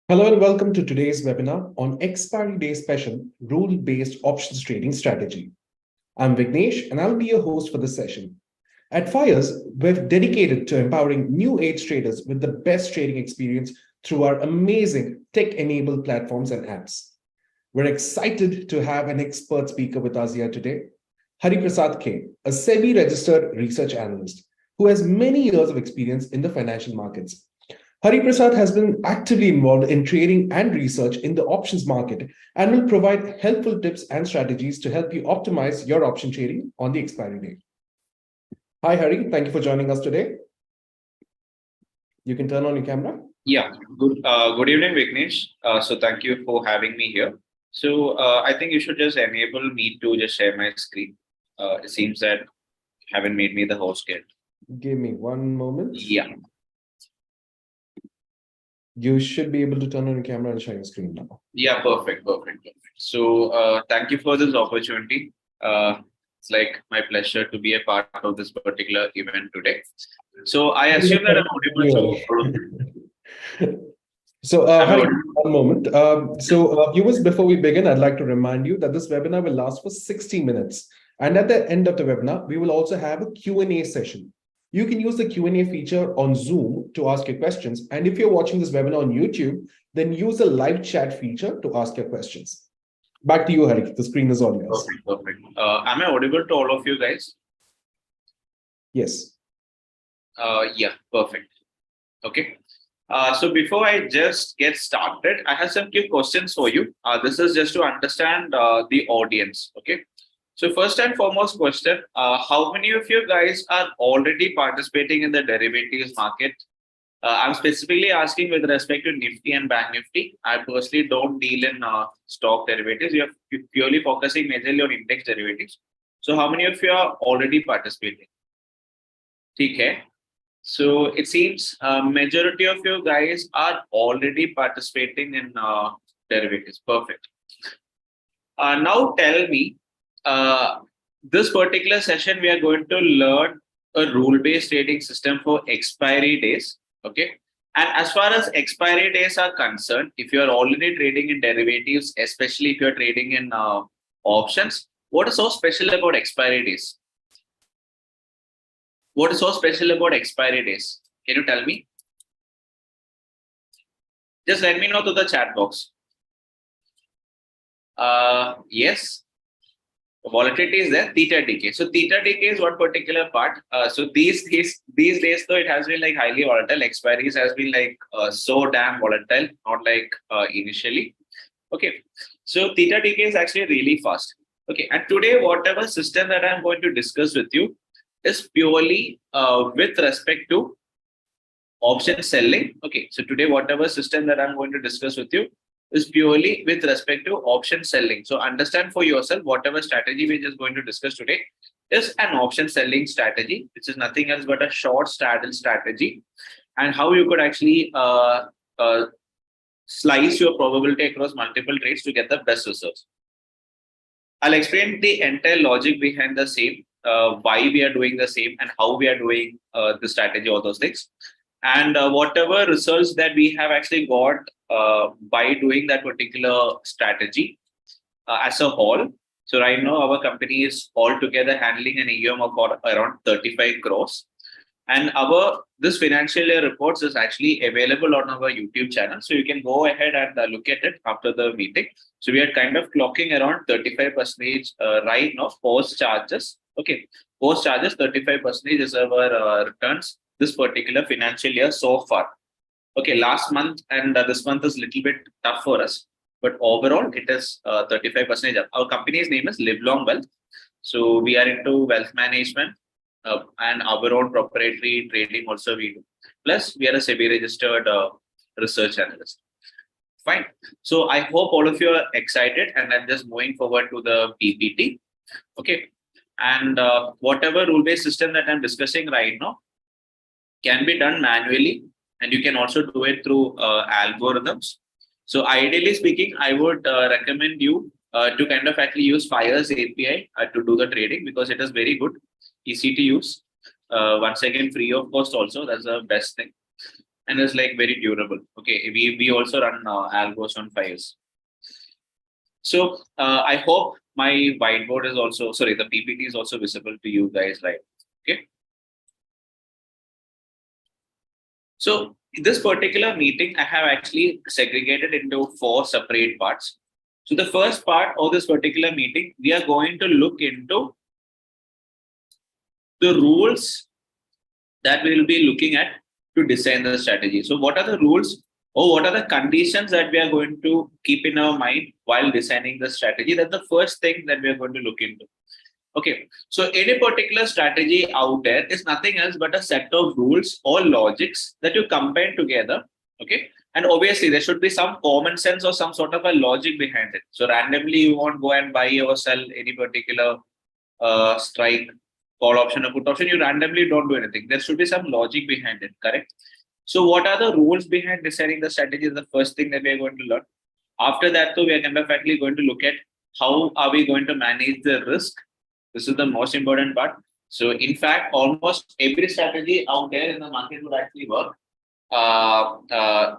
Hello and welcome to today's webinar on Expiry Day Special Rule-Based Options Trading Strategy. I'm Vignesh and I'll be your host for this session. At FIRES, we're dedicated to empowering new age traders with the best trading experience through our amazing tech-enabled platforms and apps. We're excited to have an expert speaker with us here today, Hariprasad K, a SEBI Registered Research Analyst who has many years of experience in the financial markets. Hariprasad has been actively involved in trading and research in the options market and will provide helpful tips and strategies to help you optimize your option trading on the expiry day. Hi, Hari. Thank you for joining us today. You can turn on your camera. Yeah, good evening, Vignesh. So thank you for having me here. So I think you should just enable me to just share my screen. It seems that you haven't made me the host yet. Give me one moment. Yeah. You should be able to turn on your camera and share your screen now. Yeah, perfect. So thank you for this opportunity. It's like my pleasure to be a part of this particular event today. So I assume that I'm audible to. So, Hari, one moment. Viewers, before we begin, I'd like to remind you that this webinar will last for 60 minutes. And at the end of the webinar, we will also have a Q&A session. You can use the Q&A feature on Zoom to ask your questions. And if you're watching this webinar on YouTube, then use the live chat feature to ask your questions. Back to you, Hari. The screen is all yours. Perfect. Am I audible to all of you guys? Yes. Yeah, perfect. Okay. So before I just get started, I have some few questions for you. This is just to understand the audience. Okay. So first and foremost question, how many of you guys are already participating in the derivatives market? I'm specifically asking with respect to Nifty and Bank Nifty. I personally don't deal in stock derivatives. We are purely focusing majorly on index derivatives. So how many of you are already participating? Okay. So it seems majority of you guys are already participating in derivatives. Perfect. Now tell me, this particular session, we are going to learn a rule-based trading system for expiry days. Okay. And as far as expiry days are concerned, if you are already trading in derivatives, especially if you're trading in options, what is so special about expiry days? What is so special about expiry days? Can you tell me? Just let me know to the chat box. Yes. Volatility is there, theta decay. So theta decay is one particular part. So these days, though, it has been like highly volatile. Expiries has been like so damn volatile, not like initially. Okay. So theta decay is actually really fast. Okay. And today, whatever system that I'm going to discuss with you is purely with respect to option selling. Okay. So today, whatever system that I'm going to discuss with you is purely with respect to option selling. So understand for yourself, whatever strategy we're just going to discuss today is an option selling strategy, which is nothing else but a short straddle strategy, and how you could actually slice your probability across multiple trades to get the best results. I'll explain the entire logic behind the same, why we are doing the same and how we are doing the strategy, all those things. And whatever results that we have actually got by doing that particular strategy as a whole. So right now, our company is altogether handling an AUM of around 35 crores. And this financial year reports is actually available on our YouTube channel. So you can go ahead and look at it after the meeting. So we are kind of clocking around 35% right now, post charges. Okay, post charges, 35% is our returns this particular financial year so far. Okay, last month and this month is a little bit tough for us, but overall it is 35%. Our company's name is Live Long Wealth. So we are into wealth management and our own proprietary trading also we do. Plus, we are a SEBI Registered Research Analyst. Fine. So I hope all of you are excited, and I'm just moving forward to the PPT. Okay. And whatever rule-based system that I'm discussing right now can be done manually, and you can also do it through algorithms. So ideally speaking, I would recommend you to kind of actually use FIRES API to do the trading, because it is very good, easy to use. Once again, free of cost also, that's the best thing. and is like very durable. Okay, we also run algos on 5 years. So I hope my whiteboard is also, sorry, the PPT is also visible to you guys, right? Okay. So in this particular meeting, I have actually segregated into 4 separate parts. So the first part of this particular meeting, we are going to look into the rules that we will be looking at to design the strategy. So what are the rules or what are the conditions that we are going to keep in our mind while designing the strategy? That's the first thing that we are going to look into. Okay, so any particular strategy out there is nothing else but a set of rules or logics that you combine together. Okay, and obviously there should be some common sense or some sort of a logic behind it. So randomly you won't go and buy or sell any particular strike, call option or put option. You randomly don't do anything. There should be some logic behind it, correct? So what are the rules behind deciding the strategy is the first thing that we are going to learn. After that, though, we are kind of actually going to look at how are we going to manage the risk. This is the most important part. So in fact, almost every strategy out there in the market would actually work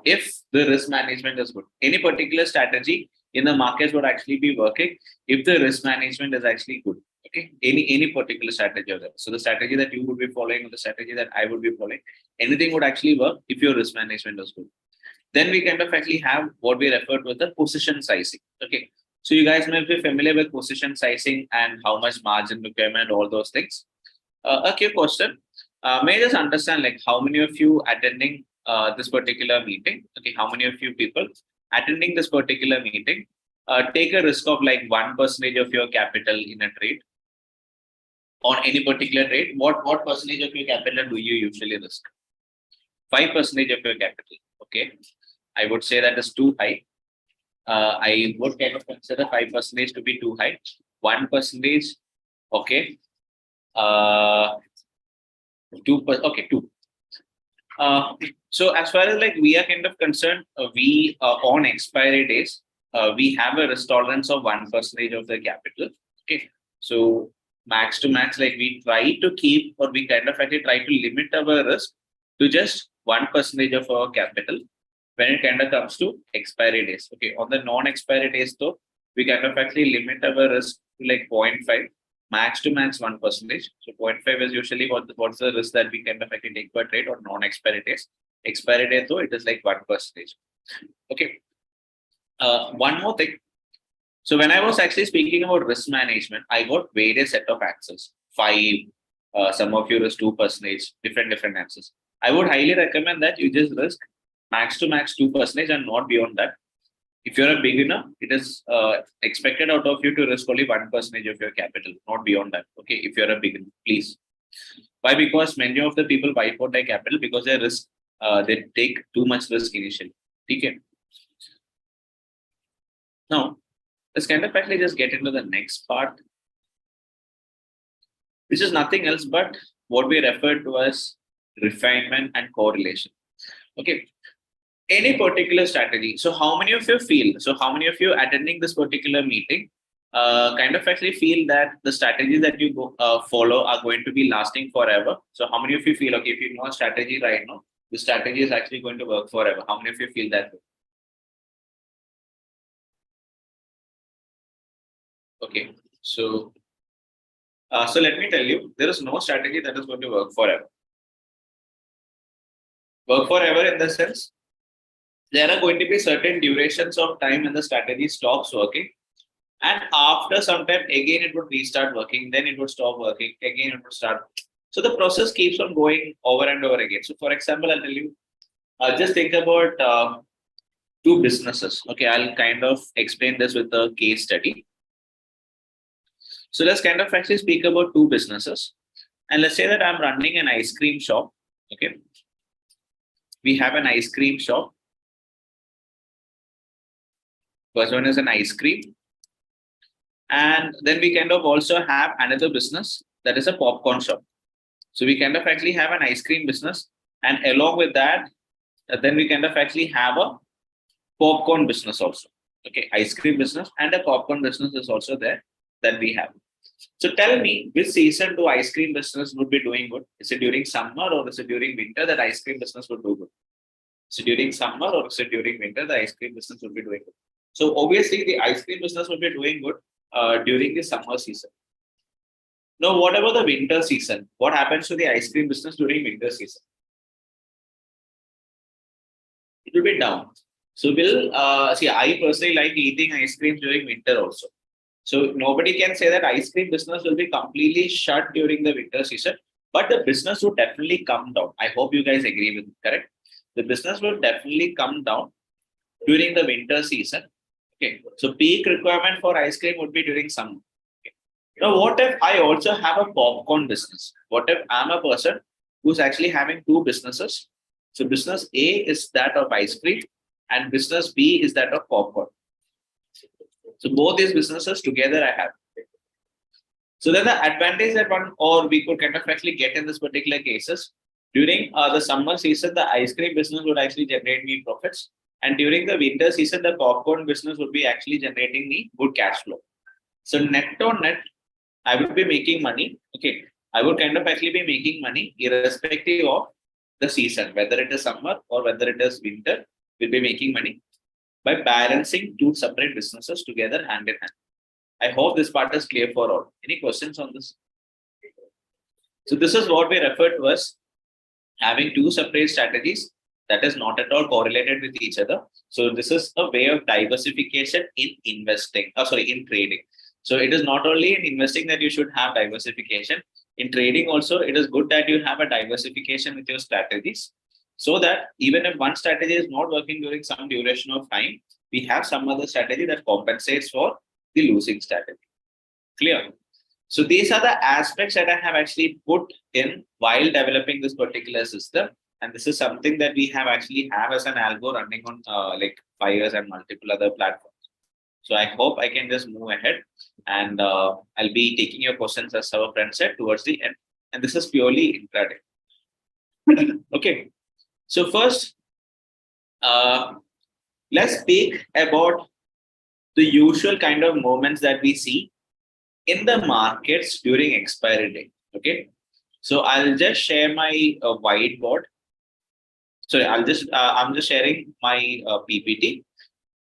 if the risk management is good. Any particular strategy in the markets would actually be working if the risk management is actually good. Okay, any particular strategy of that. So the strategy that you would be following or the strategy that I would be following, anything would actually work if your risk management is good. Then we kind of actually have what we refer to as the position sizing. Okay, so you guys may be familiar with position sizing and how much margin requirement, all those things. A quick question: may I just understand like how many of you attending this particular meeting? Okay, how many of you people attending this particular meeting take a risk of like 1% of your capital in a trade? On any particular trade, what percentage of your capital do you usually risk? 5% of your capital. Okay, I would say that is too high. I would kind of consider 5% to be too high. 1%, okay. 2%, okay, 2. So as far as like we are kind of concerned, we on expiry days, we have a risk tolerance of 1% of the capital. Okay, so max to max, like we try to keep or we kind of actually try to limit our risk to just 1% of our capital when it kind of comes to expiry days. Okay, on the non-expiry days though, we kind of actually limit our risk to like 0.5, max to max 1%. So 0.5 is usually what's the risk that we kind of actually take per trade on non-expiry days. Expiry day though, it is like 1%. Okay. One more thing. So when I was actually speaking about risk management, I got various set of answers. 5, some of you risk 2%, different answers. I would highly recommend that you just risk max to max 2% and not beyond that. If you're a beginner, it is expected out of you to risk only 1% of your capital, not beyond that. Okay, if you're a beginner, please. Why? Because many of the people wipe out their capital because they risk, they take too much risk initially. Okay. Now, let's kind of actually just get into the next part, which is nothing else but what we refer to as refinement and correlation. Okay. Any particular strategy. So how many of you feel, so how many of you attending this particular meeting kind of actually feel that the strategies that you follow are going to be lasting forever? So how many of you feel, okay, if you know a strategy right now, the strategy is actually going to work forever? How many of you feel that? Okay, so so let me tell you, there is no strategy that is going to work forever. Work forever in the sense, there are going to be certain durations of time when the strategy stops working. And after some time, again, it would restart working, then it would stop working, again, it would start. So the process keeps on going over and over again. So for example, I'll tell you, just think about 2 businesses. Okay, I'll kind of explain this with a case study. So let's kind of actually speak about 2 businesses. And let's say that I'm running an ice cream shop. Okay. We have an ice cream shop. First one is an ice cream. And then we kind of also have another business that is a popcorn shop. So we kind of actually have an ice cream business. And along with that, then we kind of actually have a popcorn business also. Okay, ice cream business and a popcorn business is also there that we have. So tell me, which season do ice cream business would be doing good? Is it during summer or is it during winter that ice cream business would do good? So during summer or so during winter, the ice cream business will be doing good. So obviously the ice cream business will be doing good during the summer season. Now, what about the winter season? What happens to the ice cream business during winter season? It will be down. So will see, I personally like eating ice cream during winter also. So nobody can say that ice cream business will be completely shut during the winter season, but the business would definitely come down. I hope you guys agree with me, correct? The business will definitely come down during the winter season. Okay. So peak requirement for ice cream would be during summer. Okay. Now, what if I also have a popcorn business? What if I'm a person who's actually having two businesses? So business A is that of ice cream and business B is that of popcorn. So both these businesses together I have. So then the advantage that one or we could kind of actually get in this particular cases during the summer season, the ice cream business would actually generate me profits. And during the winter season, the popcorn business would be actually generating me good cash flow. So net on net, I would be making money. Okay. I would kind of actually be making money irrespective of the season, whether it is summer or whether it is winter, we'll be making money by balancing two separate businesses together hand in hand. I hope this part is clear for all. Any questions on this? So this is what we refer to as having two separate strategies that is not at all correlated with each other. So this is a way of diversification in investing. In trading. So it is not only in investing that you should have diversification. In trading also, it is good that you have a diversification with your strategies, so that even if one strategy is not working during some duration of time, we have some other strategy that compensates for the losing strategy. Clear? So these are the aspects that I have actually put in while developing this particular system. And this is something that we have actually have as an algo running on like Fires and multiple other platforms. So I hope I can just move ahead and I'll be taking your questions as our friend said towards the end. And this is purely intraday. Okay. So first, let's speak about the usual kind of moments that we see in the markets during expiry day. Okay. So I'll just share my whiteboard. Sorry, I'm just sharing my PPT.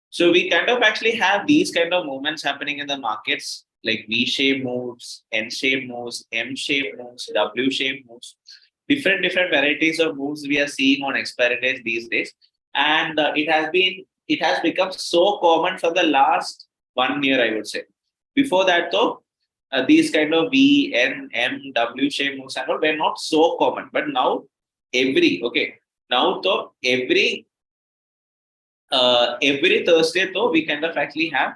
So we kind of actually have these kind of movements happening in the markets, like V-shaped moves, N-shaped moves, M-shaped moves, W-shaped moves, different varieties of moves we are seeing on expiry days these days. And it has become so common for the last 1 year, I would say. Before that, though, these kind of V, N, M, W shape moves and all were not so common. But now every Thursday, though, we kind of actually have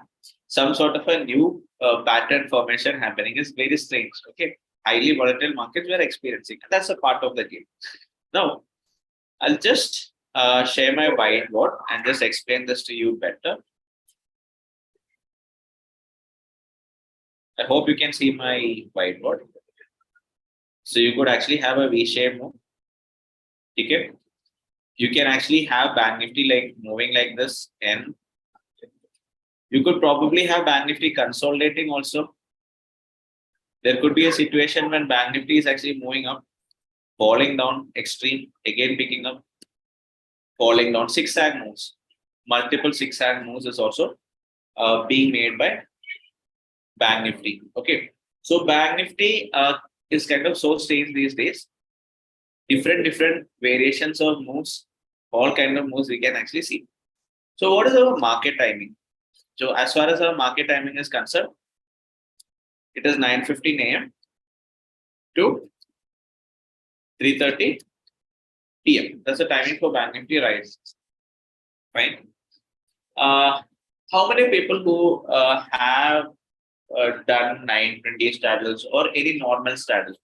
some sort of a new pattern formation happening. It's very strange. Okay, highly volatile markets we are experiencing, and that's a part of the game. Now, I'll just share my whiteboard and just explain this to you better. I hope you can see my whiteboard. So you could actually have a V-shaped move. Okay. You can actually have Bank Nifty like moving like this, and you could probably have Bank Nifty consolidating also. There could be a situation when Bank Nifty is actually moving up, falling down, extreme, again picking up, falling down, zigzag moves. Multiple zigzag moves is also being made by Bank Nifty. Okay. So Bank Nifty is kind of so strange these days. Different variations of moves, all kind of moves we can actually see. So what is our market timing? So as far as our market timing is concerned, it is 9:15 a.m. to 3:30 p.m. That's the timing for Bank Nifty rise. Fine. How many people who have done 920 straddles or any normal straddle?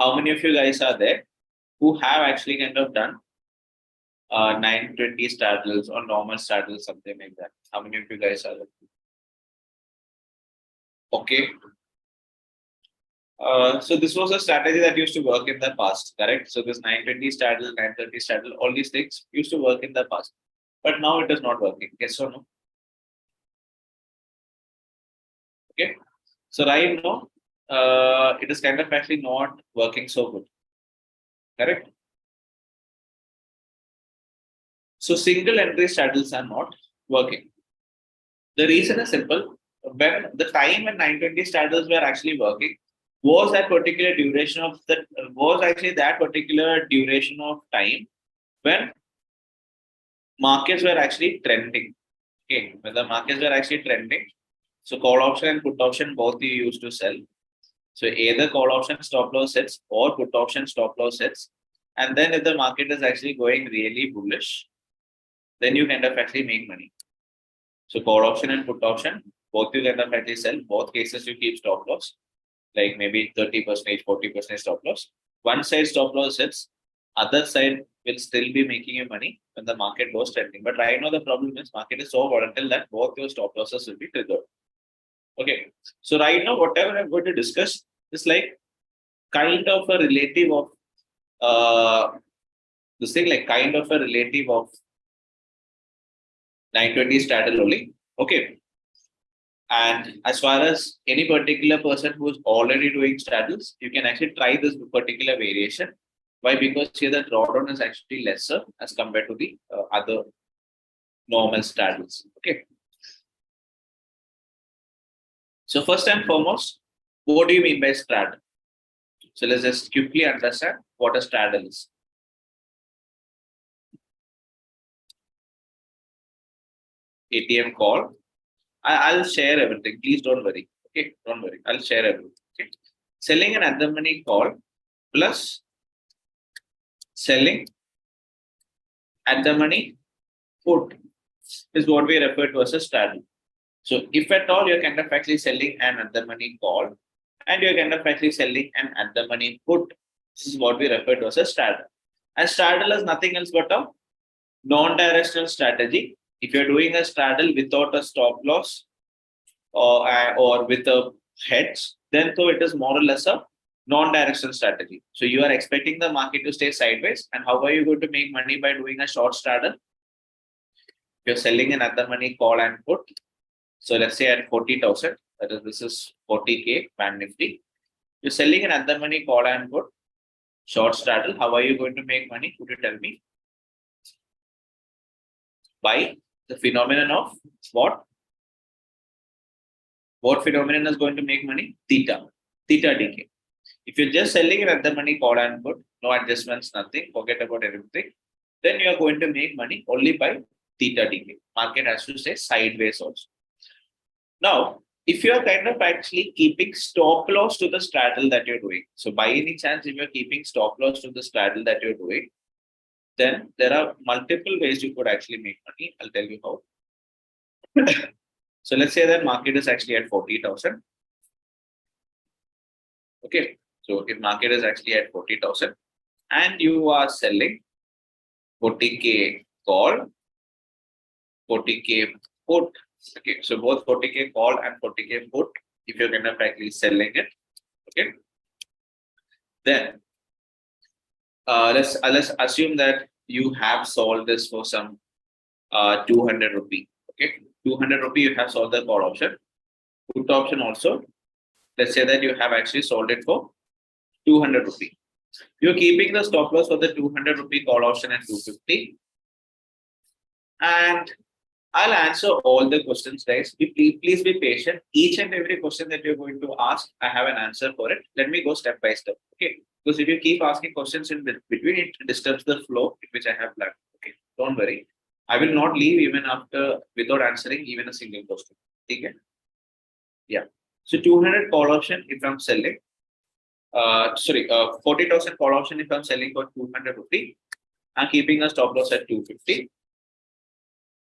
How many of you guys are there who have actually kind of done 920 straddles or normal straddles, something like that? How many of you guys are there? Okay. So this was a strategy that used to work in the past, correct? So this 920 straddle, 930 straddle, all these things used to work in the past, but now it is not working. Yes or no? Okay. So right now, it is kind of actually not working so good. Correct. So single entry strategies are not working. The reason is simple. When the time when 920 strategies were actually working was that particular duration of that particular duration of time when markets were actually trending. Okay, when the markets were actually trending, so call option and put option both you used to sell. So either call option stop loss sets or put option stop loss sets. And then if the market is actually going really bullish, then you kind of actually make money. So call option and put option, both you kind of actually sell. Both cases you keep stop loss, like maybe 30%, 40% stop loss. One side stop loss hits, other side will still be making you money when the market goes trending. But right now the problem is market is so volatile that both your stop losses will be triggered. Okay. So right now, whatever I'm going to discuss is like kind of a relative of this thing, like kind of a relative of 920 straddle only. Okay. And as far as any particular person who's already doing straddles, you can actually try this particular variation. Why? Because here the drawdown is actually lesser as compared to the other normal straddles. Okay. So first and foremost, what do you mean by straddle? So let's just quickly understand what a straddle is. ATM call. I'll share everything. Please don't worry. Okay, don't worry. I'll share everything. Okay. Selling an at the money call plus selling at the money put is what we refer to as a straddle. So if at all you're kind of actually selling an at the money call and you're kind of actually selling an at the money put, this is what we refer to as a straddle. And straddle is nothing else but a non-directional strategy. If you're doing a straddle without a stop loss or with a hedge, then so it is more or less a non-directional strategy. So you are expecting the market to stay sideways. And how are you going to make money by doing a short straddle? You're selling an at the money call and put. So let's say at 40,000, that is, this is 40K Bank Nifty. You're selling an at the money call and put short straddle. How are you going to make money? Could you tell me? By the phenomenon of what? What phenomenon is going to make money? Theta decay. If you're just selling it at the money call and put, no adjustments, nothing, forget about everything, then you are going to make money only by theta decay. Market has to stay sideways also. Now, if you are kind of actually keeping stop loss to the straddle that you're doing, so by any chance, if you're keeping stop loss to the straddle that you're doing, then there are multiple ways you could actually make money. I'll tell you how. So let's say that market is actually at 40,000. Okay. So if market is actually at 40,000 and you are selling 40K call, 40K put. Okay. So both 40K call and 40K put, if you're kind of actually selling it, okay, then let's assume that you have sold this for some 200 rupee. Okay, 200 rupee you have sold the call option. Put option also. Let's say that you have actually sold it for 200 rupee. You're keeping the stop loss for the 200 rupee call option at 250. And I'll answer all the questions, guys. Please be patient. Each and every question that you're going to ask, I have an answer for it. Let me go step by step. Okay. Because if you keep asking questions in between, it disturbs the flow which I have planned. Okay. Don't worry. I will not leave even without answering even a single question. Okay. Yeah. So 200 call option if I'm selling. 40,000 call option if I'm selling for 200 rupee. I'm keeping a stop loss at 250.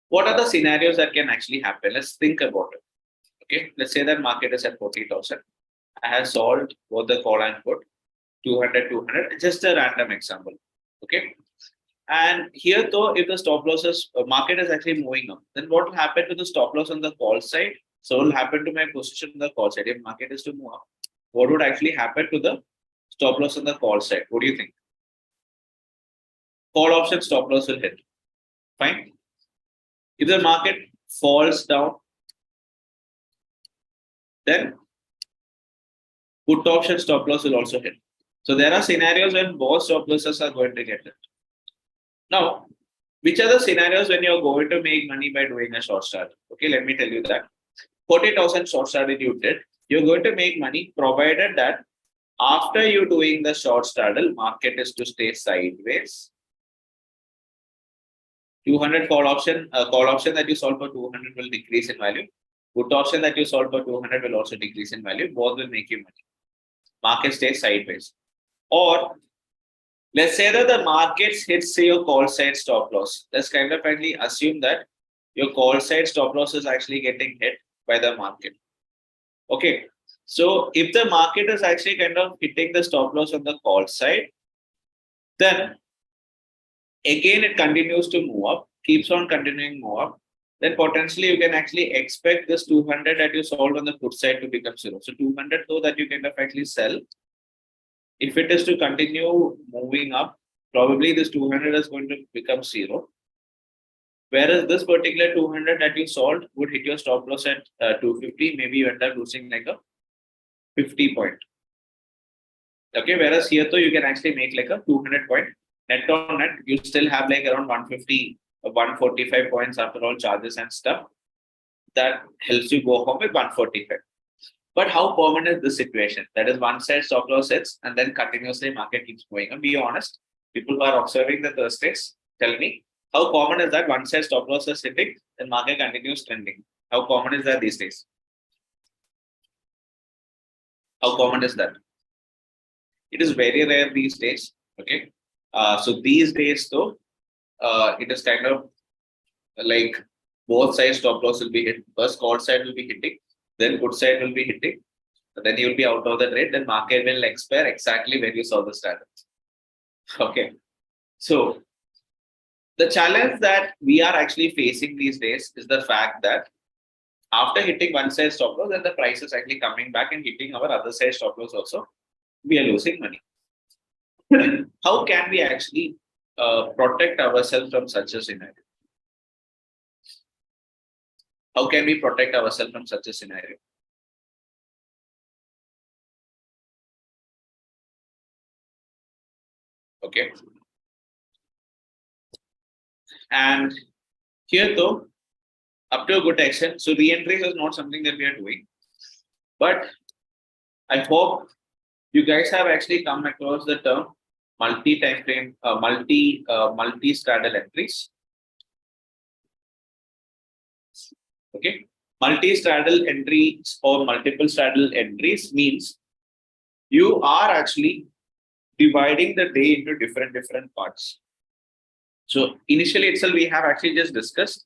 What are the scenarios that can actually happen? Let's think about it. Okay, let's say that market is at 40,000. I have sold both the call and put 200, 200. Just a random example. Okay, and here though, if the stop losses market is actually moving up, then what will happen to the stop loss on the call side? So what will happen to my position on the call side? If market is to move up, what would actually happen to the stop loss on the call side? What do you think? Call option stop loss will hit. Fine. If the market falls down, then put option stop loss will also hit. So there are scenarios when both stop losses are going to get hit. Now, Which are the scenarios when you're going to make money by doing a short straddle? Okay, let me tell you that. 40,000 short straddle you did, you're going to make money provided that after you doing the short straddle, market is to stay sideways. 200 call option that you solve for 200 will decrease in value. Put option that you solve for 200 will also decrease in value. Both will make you money. Market stays sideways. Or let's say that the markets hits say your call side stop loss. Let's kind of finally assume that your call side stop loss is actually getting hit by the market. Okay. So if the market is actually kind of hitting the stop loss on the call side, then again it continues to move up, keeps on continuing move up, then potentially you can actually expect this 200 that you sold on the put side to become zero. So 200 though that you can actually sell. If it is to continue moving up, probably this 200 is going to become zero. Whereas this particular 200 that you sold would hit your stop loss at 250, maybe you end up losing like a 50 point. Okay, whereas here though you can actually make like a 200 point net on net, you still have like around 150 or 145 points after all charges and stuff. That helps you go home with 145. But how permanent is this situation? That is one side stop loss hits and then continuously market keeps going. And be honest, people who are observing the Thursdays, tell me, how common is that one side stop loss is hitting and market continues trending? How common is that these days? How common is that? It is very rare these days. Okay. So these days though, it is kind of like both sides stop loss will be hit. First call side will be hitting, then put side will be hitting. Then you'll be out of the trade. Then market will expire exactly where you saw the strategy. Okay. So the challenge that we are actually facing these days is the fact that after hitting one side stop loss, then the price is actually coming back and hitting our other side stop loss also. We are losing money. How can we actually protect ourselves from such a scenario? How can we protect ourselves from such a scenario? Okay. And here though, up to a good extent, so re-entries is not something that we are doing. But I hope you guys have actually come across the term multi-time frame, multi-straddle entries. Okay. Multi-straddle entries or multiple straddle entries means you are actually dividing the day into different parts. So initially itself, we have actually just discussed.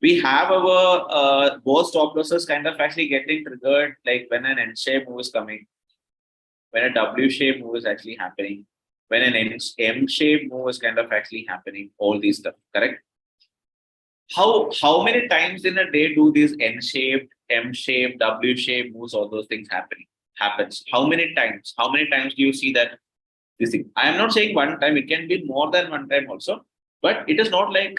We have our both stop losses kind of actually getting triggered like when an N-shape move is coming, when a W-shape move is actually happening, when an M-shape move is kind of actually happening, all these stuff, correct? How many times in a day do these N-shaped, M-shaped, W-shaped moves, all those things happens? How many times? How many times do you see that this thing? I am not saying one time, it can be more than one time also, but it is not like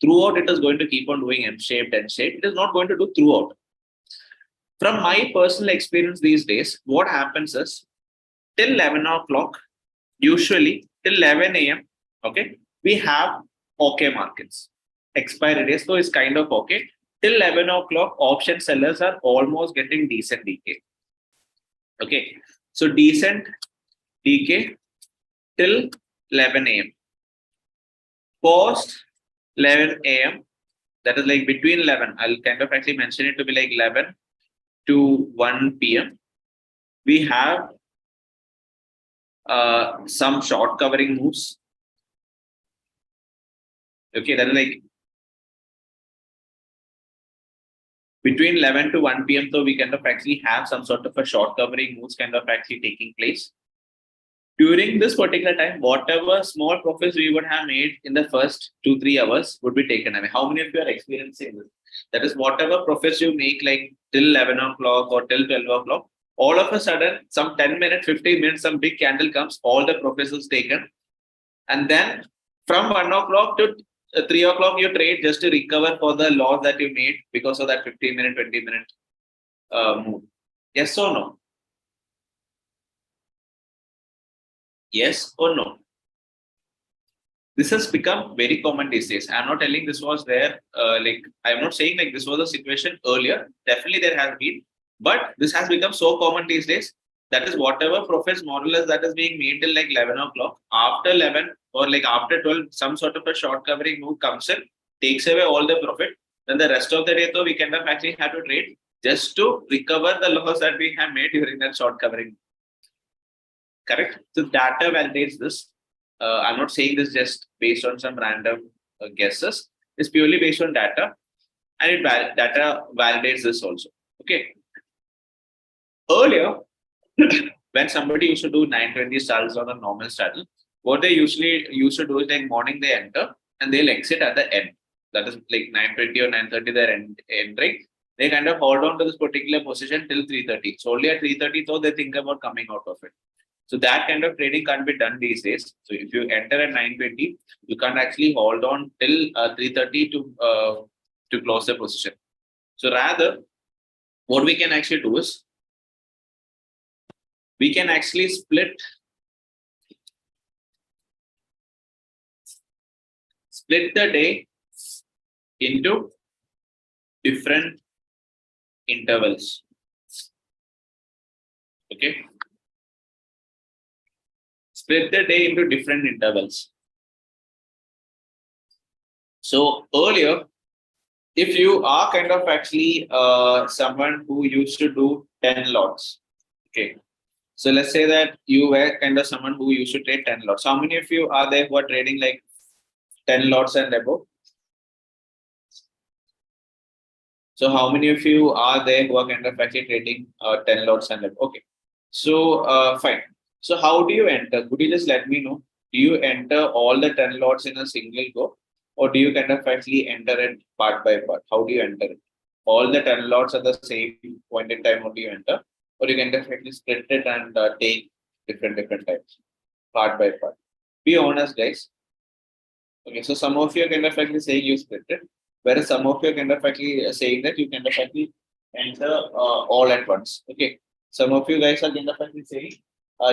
throughout it is going to keep on doing M-shaped, N-shaped. It is not going to do throughout. From my personal experience these days, what happens is till 11 o'clock, usually till 11 a.m., okay, we have okay markets. Expiry day, so it's kind of okay. Till 11 o'clock, option sellers are almost getting decent decay. Okay, so decent decay till 11 a.m. Post 11 a.m., that is like between 11, I'll kind of actually mention it to be like 11 to 1 p.m. We have some short covering moves. Okay, that is like between 11 to 1 p.m. So we kind of actually have some sort of a short covering moves kind of actually taking place. During this particular time, whatever small profits we would have made in the first 2-3 hours would be taken away. How many of you are experiencing this? That is, whatever profits you make like till 11 o'clock or till 12 o'clock, all of a sudden, some 10 minutes, 15 minutes, some big candle comes, all the profits is taken. And then from 1 o'clock to 3 o'clock, you trade just to recover for the loss that you made because of that 15-minute, 20-minute move. Yes or no? Yes or no? This has become very common these days. I'm not telling this was there, I'm not saying like this was a situation earlier. Definitely there has been, but this has become so common these days. That is whatever profits model is that is being made till like 11 o'clock. After 11 or like after 12, some sort of a short covering move comes in, takes away all the profit. Then the rest of the day, though, we kind of actually have to trade just to recover the loss that we have made during that short covering. Correct? So data validates this. I'm not saying this just based on some random guesses. It's purely based on data, and data validates this also. Okay. Earlier, when somebody used to do 920 straddles on a normal straddle, what they usually used to do is like morning they enter and they'll exit at the end. That is like 920 or 930 they're entering. They kind of hold on to this particular position till 330. So only at 330 though they think about coming out of it. So that kind of trading can't be done these days. So if you enter at 920, you can't actually hold on till 330 to close the position. So rather, what we can actually do is we can actually split the day into different intervals. Okay. Split the day into different intervals. So earlier, if you are kind of actually someone who used to do 10 lots, okay. So let's say that you were kind of someone who used to trade 10 lots. How many of you are there who are trading like 10 lots and above? So how many of you are there who are kind of actually trading 10 lots and above? Okay. So fine. So how do you enter? Could you just let me know? Do you enter all the 10 lots in a single go? Or do you kind of actually enter it part by part? How do you enter it? All the 10 lots at the same point in time, or do you enter? Or you can definitely split it and take different types, part by part. Be honest, guys. Okay, so some of you are kind of actually saying you split it, whereas some of you are kind of actually saying that you kind of actually enter all at once. Okay, some of you guys are kind of actually saying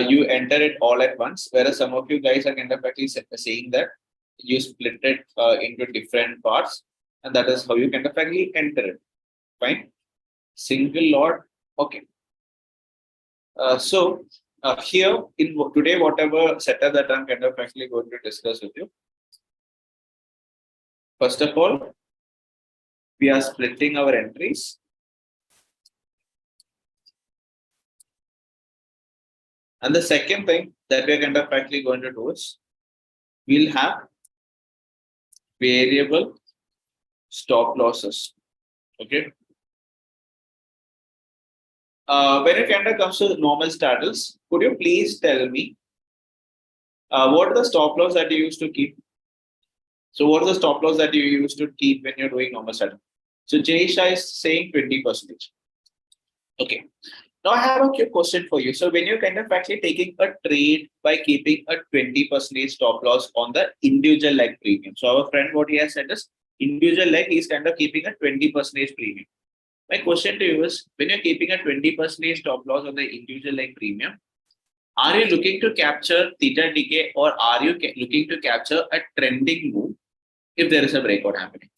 you enter it all at once, whereas some of you guys are kind of actually saying that you split it into different parts, and that is how you kind of actually enter it. Fine, single lot. Okay. So here in today, whatever setup that I'm kind of actually going to discuss with you. First of all, we are splitting our entries. And the second thing that we're kind of actually going to do is we'll have variable stop losses. Okay. When it kind of comes to normal straddles, could you please tell me what are the stop loss that you used to keep? So what are the stop loss that you used to keep when you're doing normal straddle? So Jaysha is saying 20%. Okay. Now I have a quick question for you. So when you're kind of actually taking a trade by keeping a 20% stop loss on the individual leg premium. So our friend, what he has said is individual leg, he's kind of keeping a 20% premium. My question to you is, when you're keeping a 20% stop loss on the individual leg premium, are you looking to capture theta decay, or are you looking to capture a trending move if there is a breakout happening?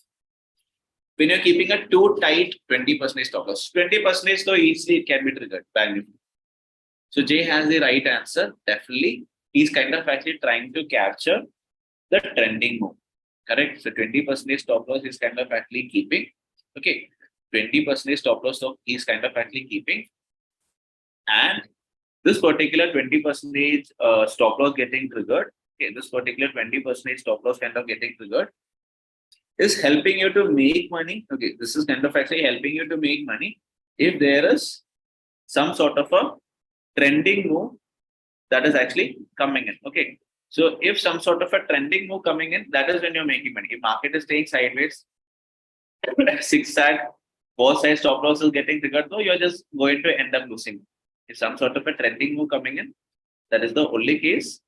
When you're keeping a too tight 20% stop loss, 20% though easily it can be triggered value. So Jay has the right answer. Definitely, he's kind of actually trying to capture the trending move. Correct. So 20% stop loss is kind of actually keeping. Okay. 20% stop loss, so he's kind of actually keeping. And this particular 20% stop loss getting triggered. Okay, this particular 20% stop loss kind of getting triggered is helping you to make money. Okay, this is kind of actually helping you to make money if there is some sort of a trending move that is actually coming in. Okay, so if some sort of a trending move coming in, that is when you're making money. If market is staying sideways, zigzag, both side stop loss is getting triggered, though you're just going to end up losing. If some sort of a trending move coming in, that is the only case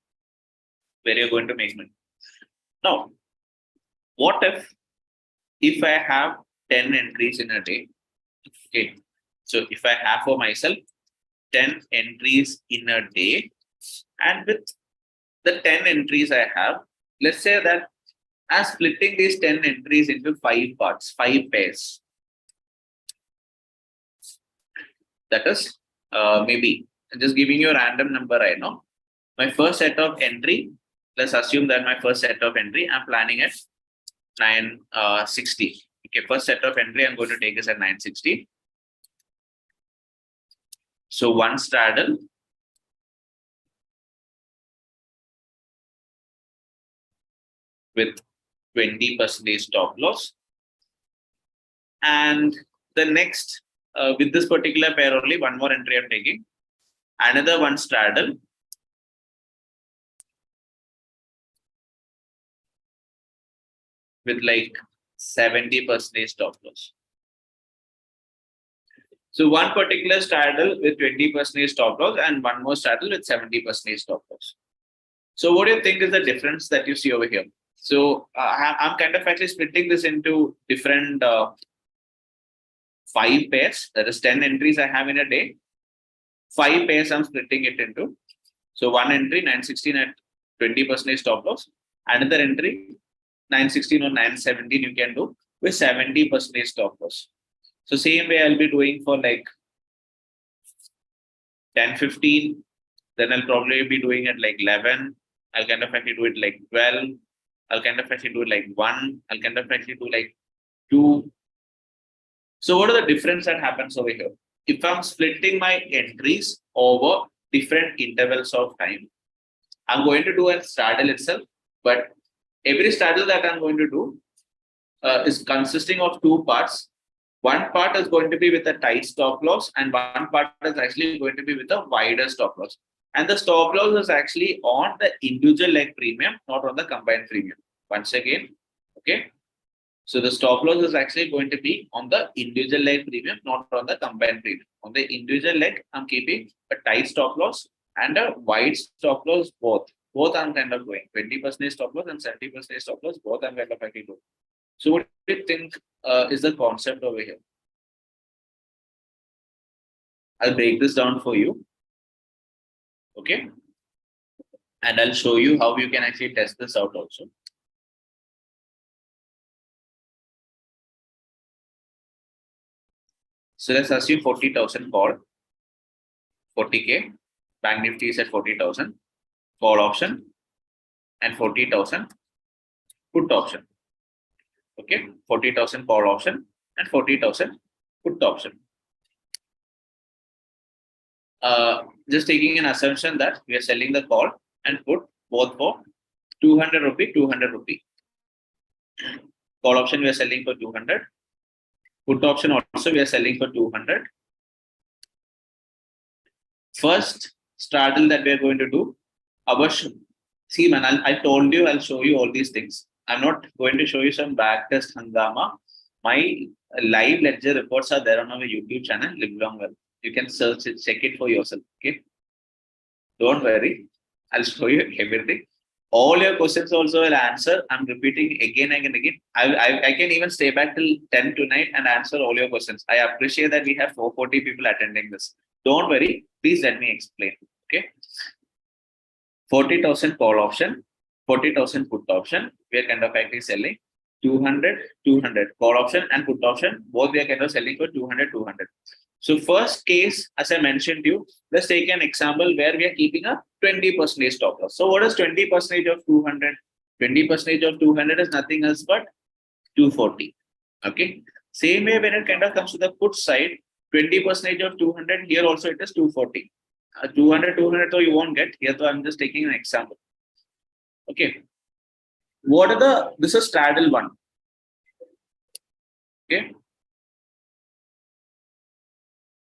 where you're going to make money. Now, what if I have 10 entries in a day? Okay, so if I have for myself 10 entries in a day, and with the 10 entries I have, let's say that I'm splitting these 10 entries into 5 parts, 5 pairs. That is, maybe I'm just giving you a random number right now. My first set of entry, let's assume that my first set of entry, I'm planning at 960. Okay, first set of entry I'm going to take is at 960. So one straddle with 20% stop loss. And the next, with this particular pair only, one more entry I'm taking. Another one straddle with like 70% stop loss. So one particular straddle with 20% stop loss and one more straddle with 70% stop loss. So what do you think is the difference that you see over here? So I'm kind of actually splitting this into different 5 pairs. That is 10 entries I have in a day. 5 pairs I'm splitting it into. So one entry 916 at 20% stop loss. Another entry 916 or 917 you can do with 70% stop loss. So same way I'll be doing for like 10, 15. Then I'll probably be doing it like 11. I'll kind of actually do it like 12. I'll kind of actually do it like 1. I'll kind of actually do like 2. So what are the difference that happens over here? If I'm splitting my entries over different intervals of time, I'm going to do a straddle itself, but every straddle that I'm going to do is consisting of 2 parts. One part is going to be with a tight stop loss, and one part is actually going to be with a wider stop loss. And the stop loss is actually on the individual leg premium, not on the combined premium. Once again, okay. So the stop loss is actually going to be on the individual leg premium, not on the combined premium. On the individual leg, I'm keeping a tight stop loss and a wide stop loss both. Both I'm kind of doing 20% stop loss and 70% stop loss. Both I'm kind of actually doing. So what do you think is the concept over here? I'll break this down for you. Okay. And I'll show you how you can actually test this out also. So let's assume 40,000 call, 40K, Bank Nifty is at 40,000, call option, and 40,000 put option. Okay, 40,000 call option and 40,000 put option. Just taking an assumption that we are selling the call and put both for 200 rupee, 200 rupee. Call option we are selling for 200. Put option also we are selling for 200. First straddle that we are going to do, see man, I told you I'll show you all these things. I'm not going to show you some backtest hangama. My live ledger reports are there on our YouTube channel, Live Long Well. You can search it, check it for yourself. Okay. Don't worry. I'll show you everything. All your questions also will answer. I'm repeating again and again. I can even stay back till 10 tonight and answer all your questions. I appreciate that we have 440 people attending this. Don't worry. Please let me explain. Okay. 40,000 call option, 40,000 put option. We are kind of actually selling 200, 200 call option and put option. Both we are kind of selling for 200, 200. So first case, as I mentioned to you, let's take an example where we are keeping a 20% stop loss. So what is 20% of 200? 20% of 200 is nothing else but 240. Okay. Same way when it kind of comes to the put side, 20% of 200, here also it is 240. 200, 200, so you won't get here. So I'm just taking an example. Okay. What are this is straddle one. Okay.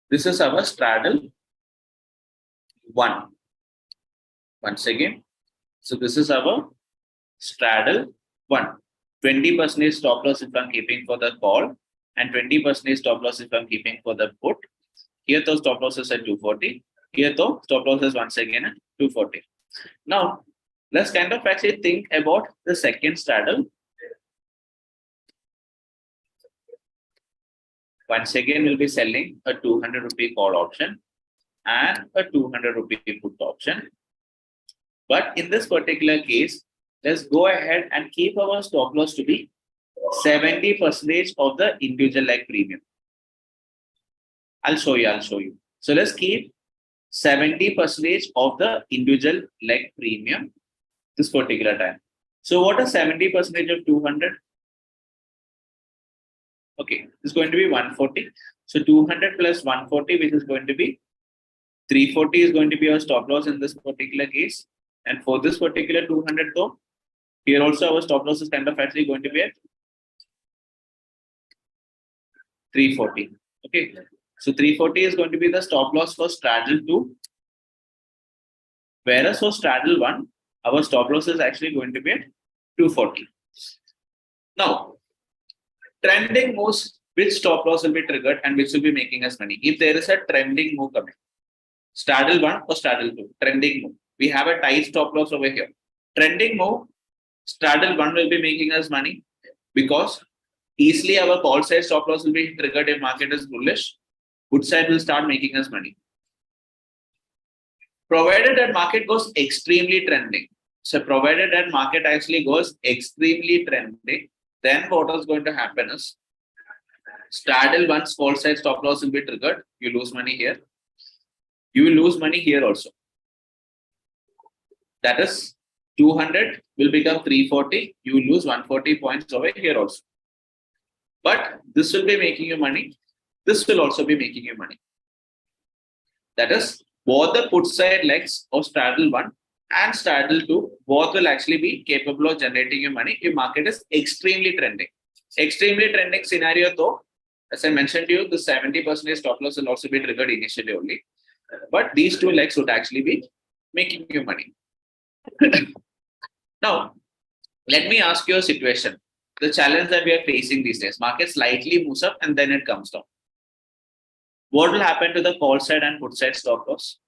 This is our straddle 1. Once again, so this is our straddle 1. 20% stop loss if I'm keeping for the call, and 20% stop loss if I'm keeping for the put. Here the stop loss is at 240. Here the stop loss is once again at 240. Now, let's kind of actually think about the second straddle. Once again, we'll be selling a 200 rupee call option and a 200 rupee put option. But in this particular case, let's go ahead and keep our stop loss to be 70% of the individual leg premium. I'll show you. So let's keep 70% of the individual leg premium this particular time. So what is 70% of 200? Okay, it's going to be 140. So 200 plus 140, which is going to be 340 is going to be our stop loss in this particular case. And for this particular 200 though, here also our stop loss is kind of actually going to be at 340. Okay, so 340 is going to be the stop loss for straddle 2. Whereas for straddle 1, our stop loss is actually going to be at 240. Now, trending moves, which stop loss will be triggered and which will be making us money? If there is a trending move coming, straddle 1 or straddle 2, trending move. We have a tight stop loss over here. Trending move, straddle 1 will be making us money because easily our call side stop loss will be triggered if market is bullish. Put side will start making us money. Provided that market goes extremely trending. So provided that market actually goes extremely trending, then what is going to happen is straddle 1's call side stop loss will be triggered. You lose money here. You will lose money here also. That is 200 will become 340. You will lose 140 points over here also. But this will be making you money. This will also be making you money. That is both the put side legs of straddle 1 and straddle 2, both will actually be capable of generating you money if market is extremely trending. Extremely trending scenario though, as I mentioned to you, the 70% stop loss will also be triggered initially only. But these two legs would actually be making you money. Now, let me ask you a situation. The challenge that we are facing these days, market slightly moves up and then it comes down. What will happen to the call side and put side stop loss?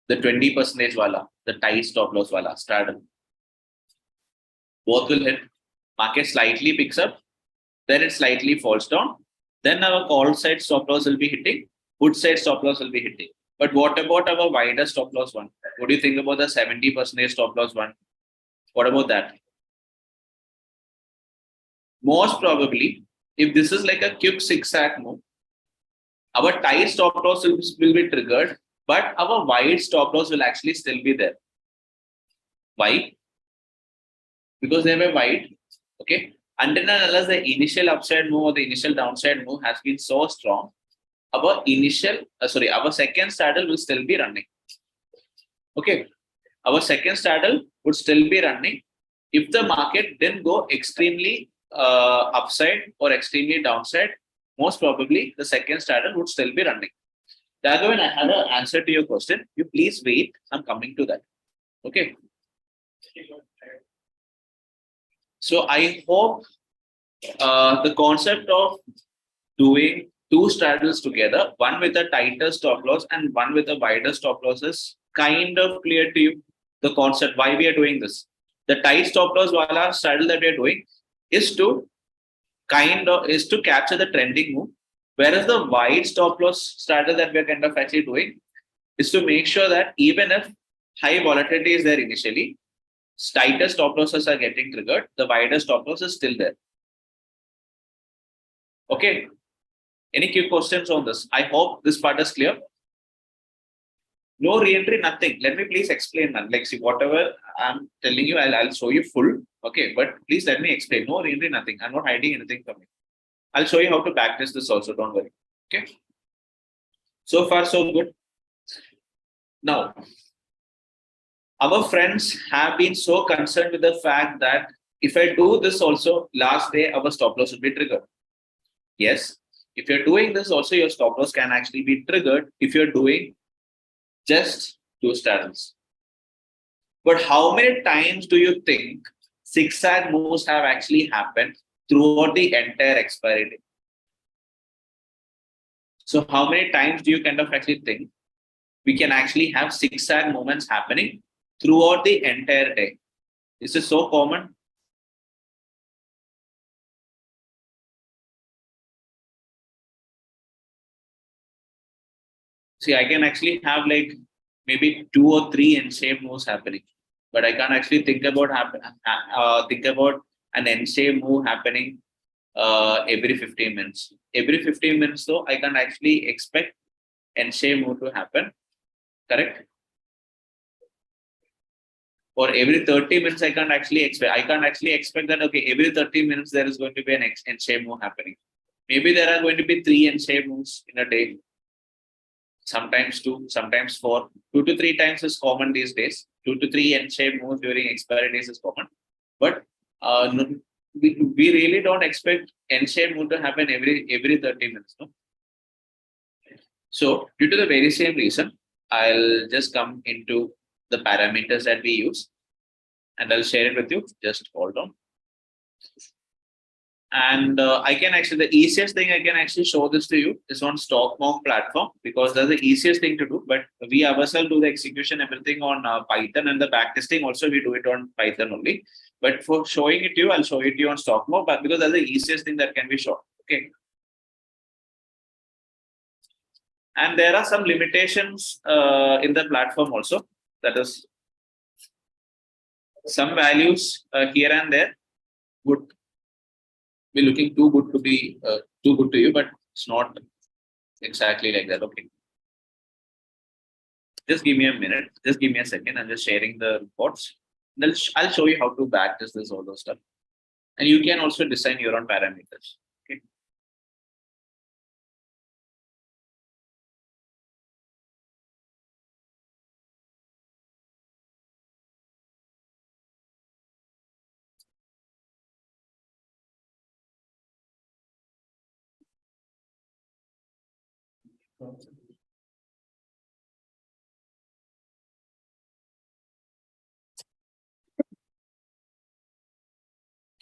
The 20% wala, the tight stop loss wala, straddle. Both will hit. Market slightly picks up, then it slightly falls down. Then our call side stop loss will be hitting, put side stop loss will be hitting. But what about our wider stop loss one? What do you think about the 70% stop loss one? What about that? Most probably, if this is like a quick zigzag move, our tight stop loss will be triggered, but our wide stop loss will actually still be there. Why? Because they were wide. Okay. Until and unless the initial upside move or the initial downside move has been so strong, our second straddle will still be running. Okay. Our second straddle would still be running if the market didn't go extremely upside or extremely downside. Most probably the second straddle would still be running. That's when I have an answer to your question. You please wait. I'm coming to that. Okay. So I hope the concept of doing two straddles together, one with a tighter stop loss and one with a wider stop loss, is kind of clear to you. The concept why we are doing this. The tight stop loss wala straddle that we are doing is to capture the trending move, whereas the wide stop loss straddle that we are kind of actually doing is to make sure that even if high volatility is there initially, tighter stop losses are getting triggered, the wider stop loss is still there. Okay. Any quick questions on this? I hope this part is clear. No re-entry, nothing. Let me please explain that. Like, see, whatever I'm telling you, I'll show you full. Okay, but please let me explain. No re-entry, nothing. I'm not hiding anything from you. I'll show you how to backtest this also. Don't worry. Okay. So far, so good. Now, our friends have been so concerned with the fact that if I do this also, last day our stop loss will be triggered. Yes, if you're doing this also, your stop loss can actually be triggered if you're doing just two straddles. But how many times do you think zigzag moves have actually happened throughout the entire expiry day? So how many times do you kind of actually think we can actually have zigzag movements happening throughout the entire day? This is so common. See, I can actually have like maybe 2 or 3 N-shaped moves happening. but I can't actually think about an N-shaped move happening every 15 minutes. Every 15 minutes, though, I can actually expect N-shaped move to happen. Correct? Or every 30 minutes, I can't actually expect that, okay, every 30 minutes there is going to be an N-shaped move happening. Maybe there are going to be 3 N-shaped moves in a day. Sometimes 2, sometimes 4. 2 to 3 times is common these days. 2 to 3 N-shaped moves during expiry days is common. But we really don't expect N-shaped move to happen every 30 minutes. No? So due to the very same reason, I'll just come into the parameters that we use and I'll share it with you. Just hold on. And I can actually, the easiest thing I can actually show this to you is on StockMonk platform, because that's the easiest thing to do. But we ourselves do the execution, everything on Python, and the backtesting also we do it on Python only. But for showing it to you, I'll show it to you on StockMonk, but because that's the easiest thing that can be shown. Okay. And there are some limitations in the platform also. That is, some values here and there would be looking too good to you, but it's not exactly like that. Okay. Just give me a minute. Just give me a second. I'm just sharing the reports. I'll show you how to backtest this, all those stuff. And you can also design your own parameters. Okay.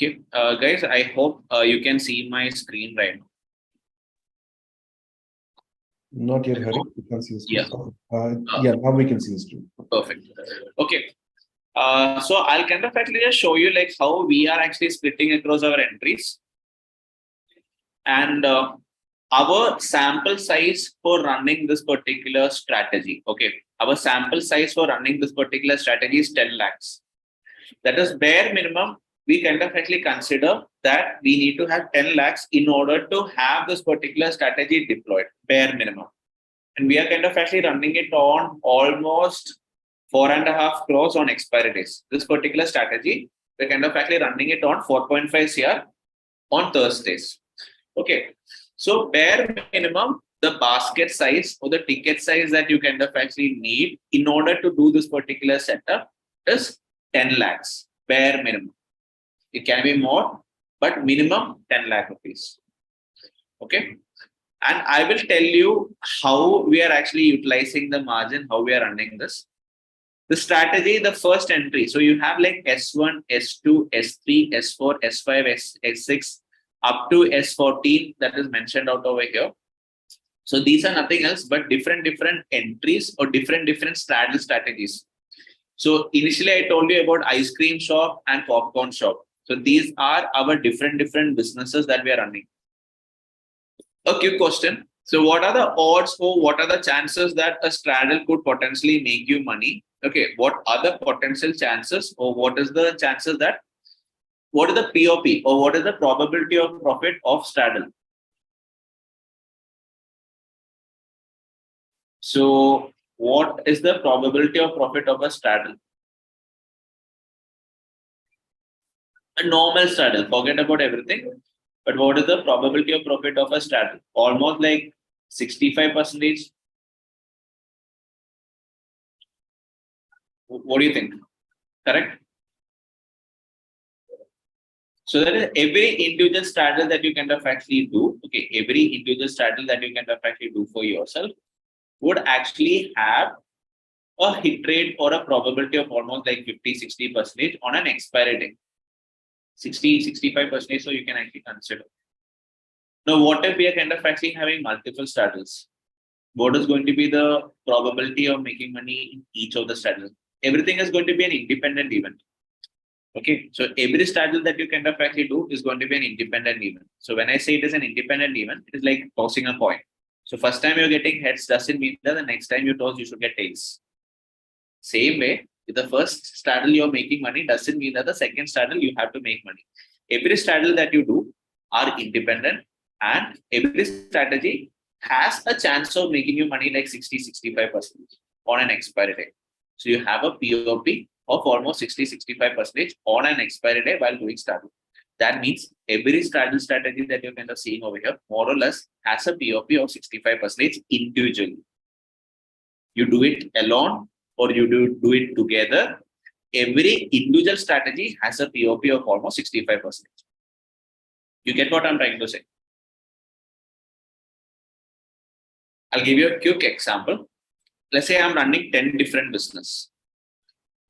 Okay, guys, I hope you can see my screen right now. Not yet, Hari. We can see his screen. Yeah. Yeah, now we can see his screen. Perfect. Okay. So I'll kind of actually just show you like how we are actually splitting across our entries. And our sample size for running this particular strategy. Okay. Our sample size for running this particular strategy is 10 lakhs. That is bare minimum. We kind of actually consider that we need to have 10 lakhs in order to have this particular strategy deployed, bare minimum. And we are kind of actually running it on almost 4.5 crores on expiry days. This particular strategy, we're kind of actually running it on 4.5 CR on Thursdays. Okay. So bare minimum, the basket size or the ticket size that you kind of actually need in order to do this particular setup is 10 lakhs, bare minimum. It can be more, but minimum 10 lakh rupees. Okay. And I will tell you how we are actually utilizing the margin, how we are running this. The strategy, the first entry. So you have like S1, S2, S3, S4, S5, S6, up to S14 that is mentioned out over here. So these are nothing else but different entries or different straddle strategies. So initially I told you about ice cream shop and popcorn shop. So these are our different businesses that we are running. A quick question. So what are the odds or what are the chances that a straddle could potentially make you money? Okay, what are the potential chances or what is the chances that, what is the POP or what is the probability of profit of straddle? So what is the probability of profit of a straddle? A normal straddle, forget about everything. But what is the probability of profit of a straddle? Almost like 65%. What do you think? Correct? So that is every individual straddle that you kind of actually do. Okay, every individual straddle that you kind of actually do for yourself would actually have a hit rate or a probability of almost like 50-60% on an expiry day. 60-65%. So you can actually consider. Now, what if we are kind of actually having multiple straddles? What is going to be the probability of making money in each of the straddles? Everything is going to be an independent event. Okay, so every straddle that you kind of actually do is going to be an independent event. So when I say it is an independent event, it is like tossing a coin. So first time you're getting heads doesn't mean that the next time you toss, you should get tails. Same way, With the first straddle you're making money doesn't mean that the second straddle you have to make money. Every straddle that you do are independent, and every strategy has a chance of making you money like 60-65% on an expiry day. So you have a POP of almost 60-65% on an expiry day while doing straddle. That means every straddle strategy that you're kind of seeing over here, more or less, has a POP of 65% individually. You do it alone or you do it together. Every individual strategy has a POP of almost 65%. You get what I'm trying to say? I'll give you a quick example. Let's say I'm running 10 different businesses.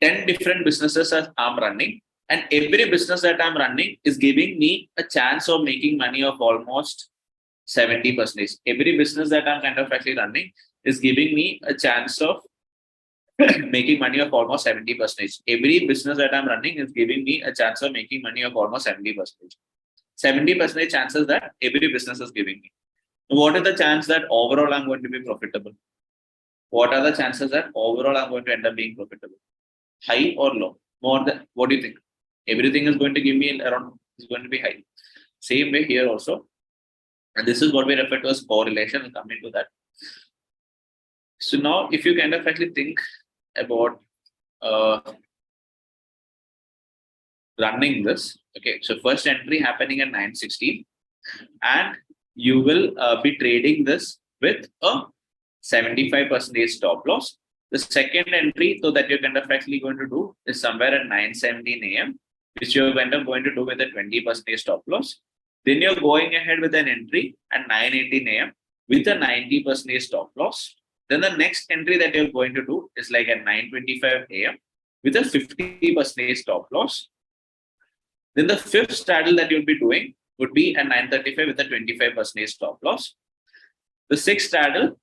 10 different businesses I'm running, and every business that I'm running is giving me a chance of making money of almost 70%. Every business that I'm kind of actually running is giving me a chance of making money of almost 70%. Every business that I'm running is giving me a chance of making money of almost 70%. 70% chances that every business is giving me. What are the chances that overall I'm going to be profitable? What are the chances that overall I'm going to end up being profitable? High or low? More than, what do you think? Everything is going to give me around, is going to be high. Same way here also. And this is what we refer to as correlation. I'll come into that. So now if you kind of actually think about running this, okay, so first entry happening at 916, and you will be trading this with a 75% stop loss. The second entry, so that you're kind of actually going to do is somewhere at 9:17 a.m., which you're kind of going to do with a 20% stop loss. Then you're going ahead with an entry at 9:18 a.m. with a 90% stop loss. Then the next entry that you're going to do is like at 9:25 a.m. with a 50% stop loss. Then the fifth straddle that you'll be doing would be at 9:35 with a 25% stop loss. The sixth straddle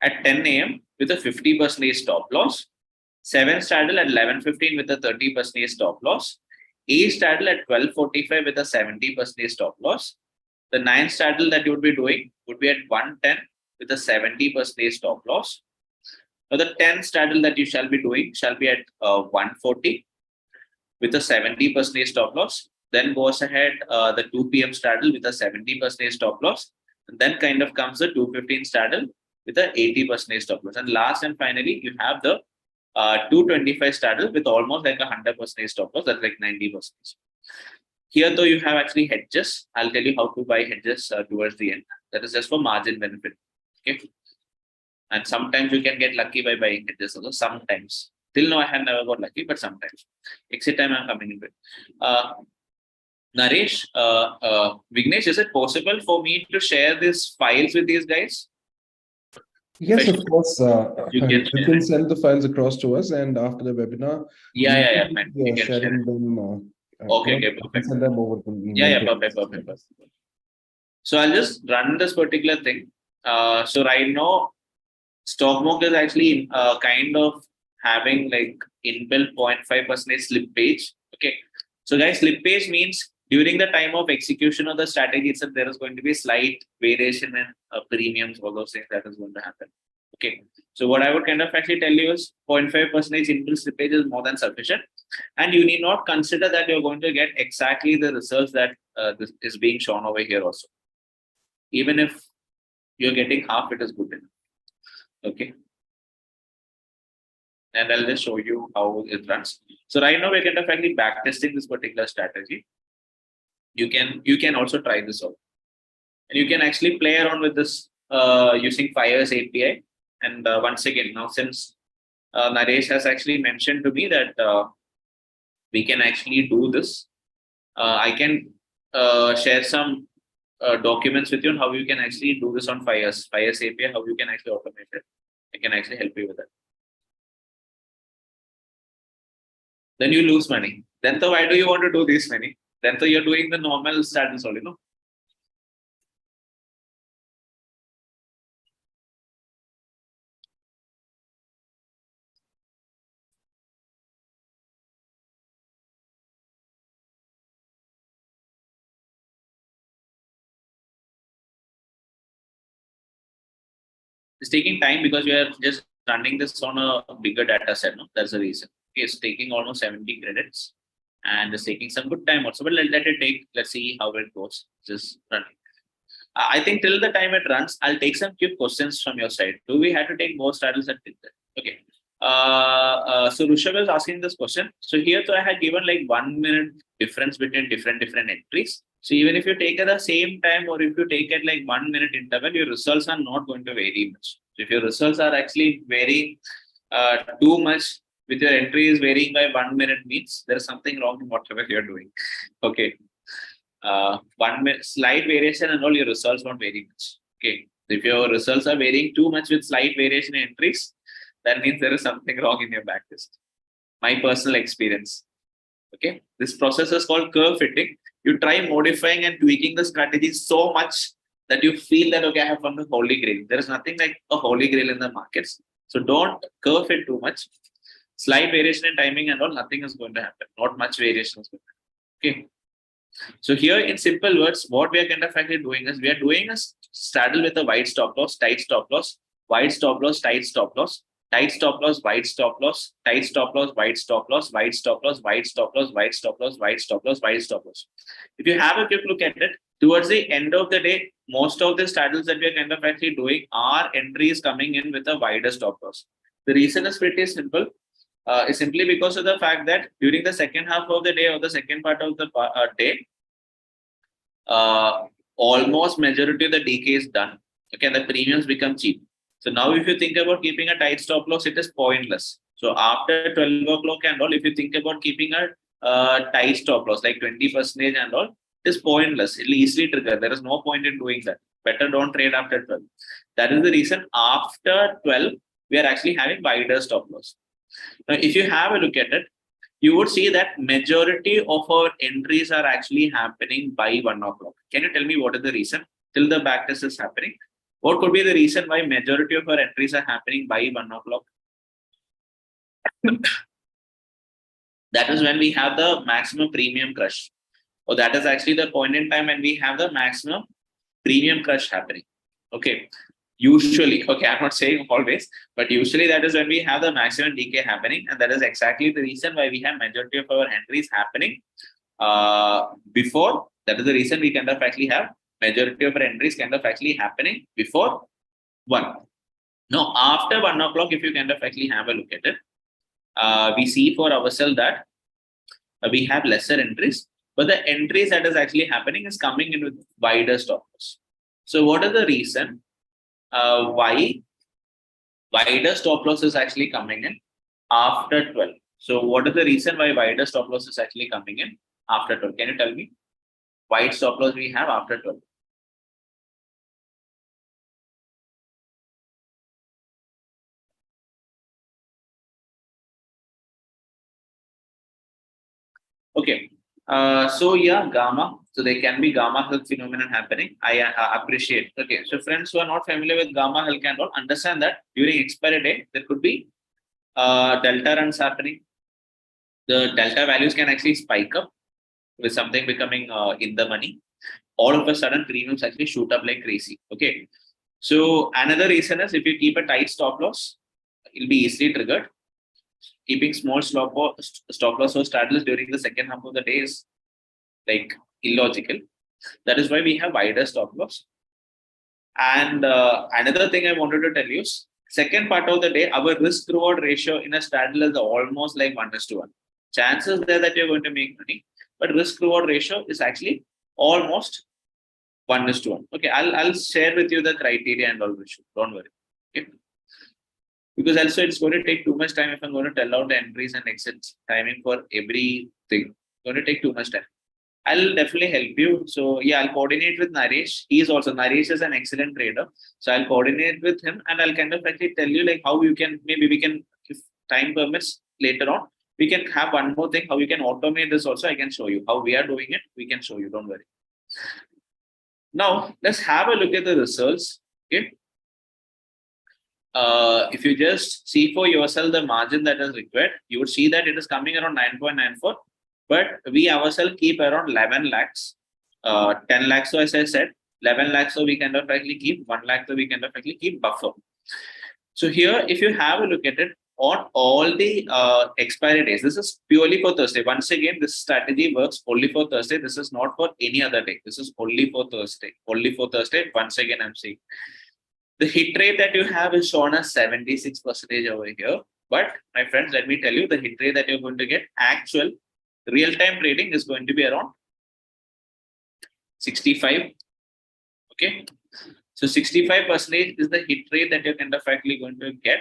at 10 a.m. with a 50% stop loss. Seventh straddle at 11:15 with a 30% stop loss. Eighth straddle at 12:45 with a 70% stop loss. The ninth straddle that you would be doing would be at 1:10 with a 70% stop loss. Now the 10th straddle that you shall be doing shall be at 1:40 with a 70% stop loss. Then goes ahead the 2 p.m. straddle with a 70% stop loss. And then kind of comes the 2:15 straddle with a 80% stop loss. And last and finally, you have the 225 straddle with almost like 100% stop loss. That's like 90%. Here, though, you have actually hedges. I'll tell you how to buy hedges towards the end. That is just for margin benefit. Okay. And sometimes you can get lucky by buying hedges also. Sometimes. Till now, I have never got lucky, but sometimes. Exit time, I'm coming into it. Naresh, Vignesh, is it possible for me to share these files with these guys? Yes, of course. You You can send the files across to us, and after the webinar, yeah. we are sharing them. Okay, perfect. Send them over to email. Yeah, perfect. So I'll just run this particular thing. So right now, Stockmark is actually kind of having like inbuilt 0.5% slippage. Okay. So guys, slippage means during the time of execution of the strategy itself, there is going to be slight variation in premiums, all those things that is going to happen. Okay. So what I would kind of actually tell you is 0.5% inbuilt slippage is more than sufficient. And you need not consider that you're going to get exactly the results that this is being shown over here also. Even if you're getting half, it is good enough. Okay. And I'll just show you how it runs. So right now we're kind of actually back testing this particular strategy. You can also try this out. And you can actually play around with this using Fire's API. And once again, now since Naresh has actually mentioned to me that we can actually do this, I can share some documents with you on how you can actually do this on Fire's API, how you can actually automate it. I can actually help you with that. Then you lose money. Then so why do you want to do this many? Then so you're doing the normal strategies only, no? It's taking time because we are just running this on a bigger data set, no? That's the reason. Okay, it's taking almost 70 credits and it's taking some good time also. But let it take. Let's see how it goes. Just running. I think till the time it runs, I'll take some quick questions from your side. Do we have to take more straddles at that? Okay. So Rushabh is asking this question. So here, so I had given like 1 minute difference between different entries. So even if you take at the same time, or if you take at like 1 minute interval, your results are not going to vary much. So if your results are actually varying too much, with your entries varying by 1 minute, means there is something wrong in whatever you're doing. Okay. 1 minute slight variation and all, your results won't vary much. Okay. If your results are varying too much with slight variation in entries, that means there is something wrong in your backtest. My personal experience. Okay. This process is called curve fitting. You try modifying and tweaking the strategy so much that you feel that, okay, I have found the holy grail. There is nothing like a holy grail in the markets. So don't curve fit too much. Slight variation in timing and all, nothing is going to happen. Not much variation is going to happen. Okay. So here in simple words, what we are kind of actually doing is we are doing a straddle with a wide stop loss, tight stop loss, wide stop loss, tight stop loss, tight stop loss, wide stop loss, tight stop loss, wide stop loss, wide stop loss, wide stop loss, wide stop loss, wide stop loss, wide stop loss. If you have a quick look at it, towards the end of the day, most of the straddles that we are kind of actually doing are entries coming in with a wider stop loss. The reason is pretty simple. Is simply because of the fact that during the second half of the day or the second part of the day, almost majority of the DK is done. Okay, the premiums become cheap. So now if you think about keeping a tight stop loss, it is pointless. So after 12 o'clock and all, if you think about keeping a tight stop loss like 20% and all, it is pointless. It will easily trigger. There is no point in doing that. Better don't trade after 12. That is the reason after 12, we are actually having wider stop loss. Now, if you have a look at it, you would see that majority of our entries are actually happening by 1 o'clock. Can you tell me what is the reason? Till the backtest is happening, what could be the reason why majority of our entries are happening by 1 o'clock? That is when we have the maximum premium crush. Or that is actually the point in time when we have the maximum premium crush happening. Okay. Usually, okay, I'm not saying always, but usually that is when we have the maximum decay happening, and that is exactly the reason why we have majority of our entries happening before. That is the reason we kind of actually have majority of our entries kind of actually happening before 1. Now, after 1 o'clock, if you kind of actually have a look at it, we see for ourselves that we have lesser entries, but the entries that is actually happening is coming in with wider stop loss. So, what is the reason? Why wider stop loss is actually coming in after 12. So what is the reason why wider stop loss is actually coming in after 12? Can you tell me? Wide stop loss we have after 12. Okay. So yeah, gamma. So there can be gamma Hill phenomenon happening. I appreciate. Okay. So friends who are not familiar with gamma Hill can all understand that during expiry day, there could be delta runs happening. The delta values can actually spike up with something becoming in the money. All of a sudden, premiums actually shoot up like crazy. Okay. So another reason is if you keep a tight stop loss, it'll be easily triggered. Keeping small stop loss or straddles during the second half of the day is like illogical. That is why we have wider stop loss. And another thing I wanted to tell you is second part of the day, our risk reward ratio in a straddle is almost like 1:1. Chances there that you're going to make money, but risk reward ratio is actually almost 1:1. Okay, I'll share with you the criteria and all. Don't worry. Okay. Because also it's going to take too much time if I'm going to tell out the entries and exits timing for everything. It's going to take too much time. I'll definitely help you. So yeah, I'll coordinate with Naresh. Naresh is an excellent trader. So I'll coordinate with him and I'll kind of actually tell you like how you can, maybe we can, if time permits later on, we can have one more thing, how you can automate this also. I can show you how we are doing it. We can show you, don't worry. Now let's have a look at the results. Okay. If you just see for yourself the margin that is required, you would see that it is coming around 9.94, but we ourselves keep around 11 lakhs, 10 lakhs. So as I said, 11 lakhs, so we kind of actually keep 1 lakh, so we kind of actually keep buffer. So here, if you have a look at it, on all the expiry days. This is purely for Thursday. Once again, this strategy works only for Thursday. This is not for any other day. This is only for Thursday. Only for Thursday. Once again, I'm saying the hit rate that you have is shown as 76% over here. But my friends, let me tell you, the hit rate that you're going to get actual real-time trading is going to be around 65. Okay. So 65% is the hit rate that you're kind of actually going to get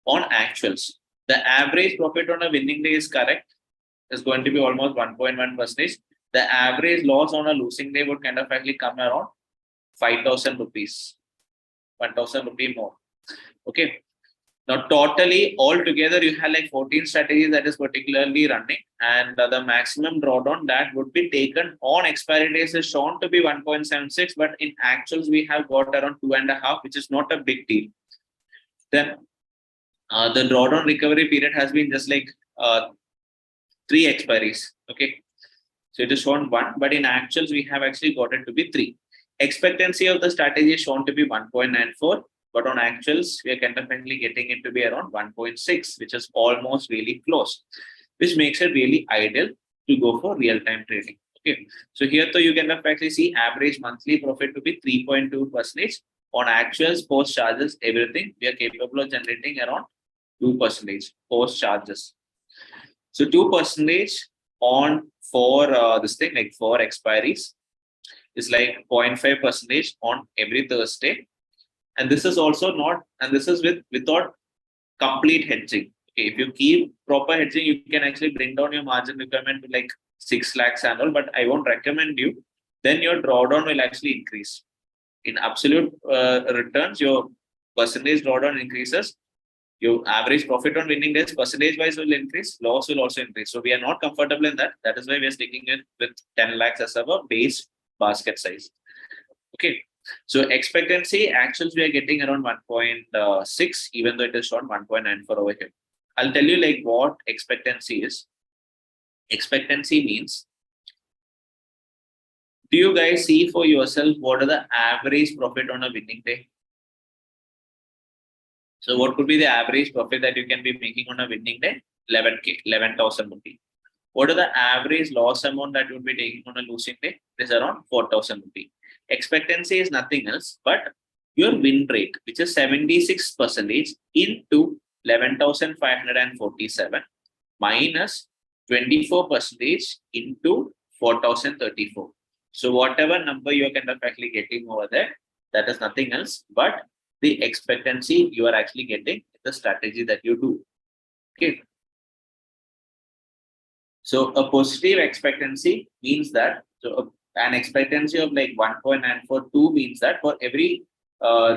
on actuals. The average profit on a winning day is correct. Is going to be almost 1.1%. The average loss on a losing day would kind of actually come around 5,000 rupees. 1,000 rupee more. Okay. Now, totally altogether, you have like 14 strategies that is particularly running, and the maximum drawdown that would be taken on expiry days is shown to be 1.76, but in actuals, we have got around 2.5, which is not a big deal. Then the drawdown recovery period has been just like 3 expiries. Okay. So it is shown 1, but in actuals, we have actually got it to be 3. Expectancy of the strategy is shown to be 1.94. But on actuals, we are kind of getting it to be around 1.6, which is almost really close, which makes it really ideal to go for real-time trading. Okay, so here though you can actually see average monthly profit to be 3.2%. On actuals, post charges, everything, we are capable of generating around 2% post charges. So 2% on for this thing, like for expiries, is like 0.5% on every Thursday. And this is also not, and this is without complete hedging. Okay, if you keep proper hedging, you can actually bring down your margin requirement to like 6 lakhs annual, but I won't recommend you. Then your drawdown will actually increase. In absolute returns, your percentage drawdown increases. Your average profit on winning days percentage wise will increase, loss will also increase. So we are not comfortable in that. That is why we are sticking with 10 lakhs as our base basket size. Okay. So expectancy actuals we are getting around 1.6, even though it is shown 1.94 over here. I'll tell you like what expectancy is. Expectancy means, do you guys see for yourself what are the average profit on a winning day? So what could be the average profit that you can be making on a winning day? 11K, 11,000 rupees. What are the average loss amount that you would be taking on a losing day? It is around 4,000 rupees. Expectancy is nothing else but your win rate, which is 76% into 11,547 minus 24% into 4,034. So whatever number you are kind of actually getting over there, that is nothing else but the expectancy you are actually getting in the strategy that you do. Okay. So a positive expectancy means that, so an expectancy of like 1.942 means that for every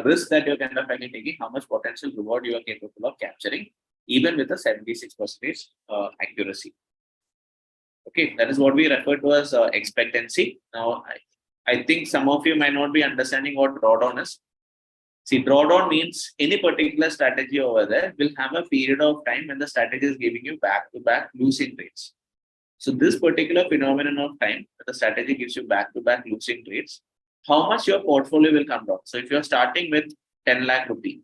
risk that you're kind of actually taking, how much potential reward you are capable of capturing, even with a 76% accuracy. Okay, that is what we refer to as expectancy. Now, I think some of you might not be understanding what drawdown is. See, drawdown means any particular strategy over there will have a period of time when the strategy is giving you back-to-back losing rates. So this particular phenomenon of time, the strategy gives you back-to-back losing rates, how much your portfolio will come down. So if you're starting with 10 lakh rupee,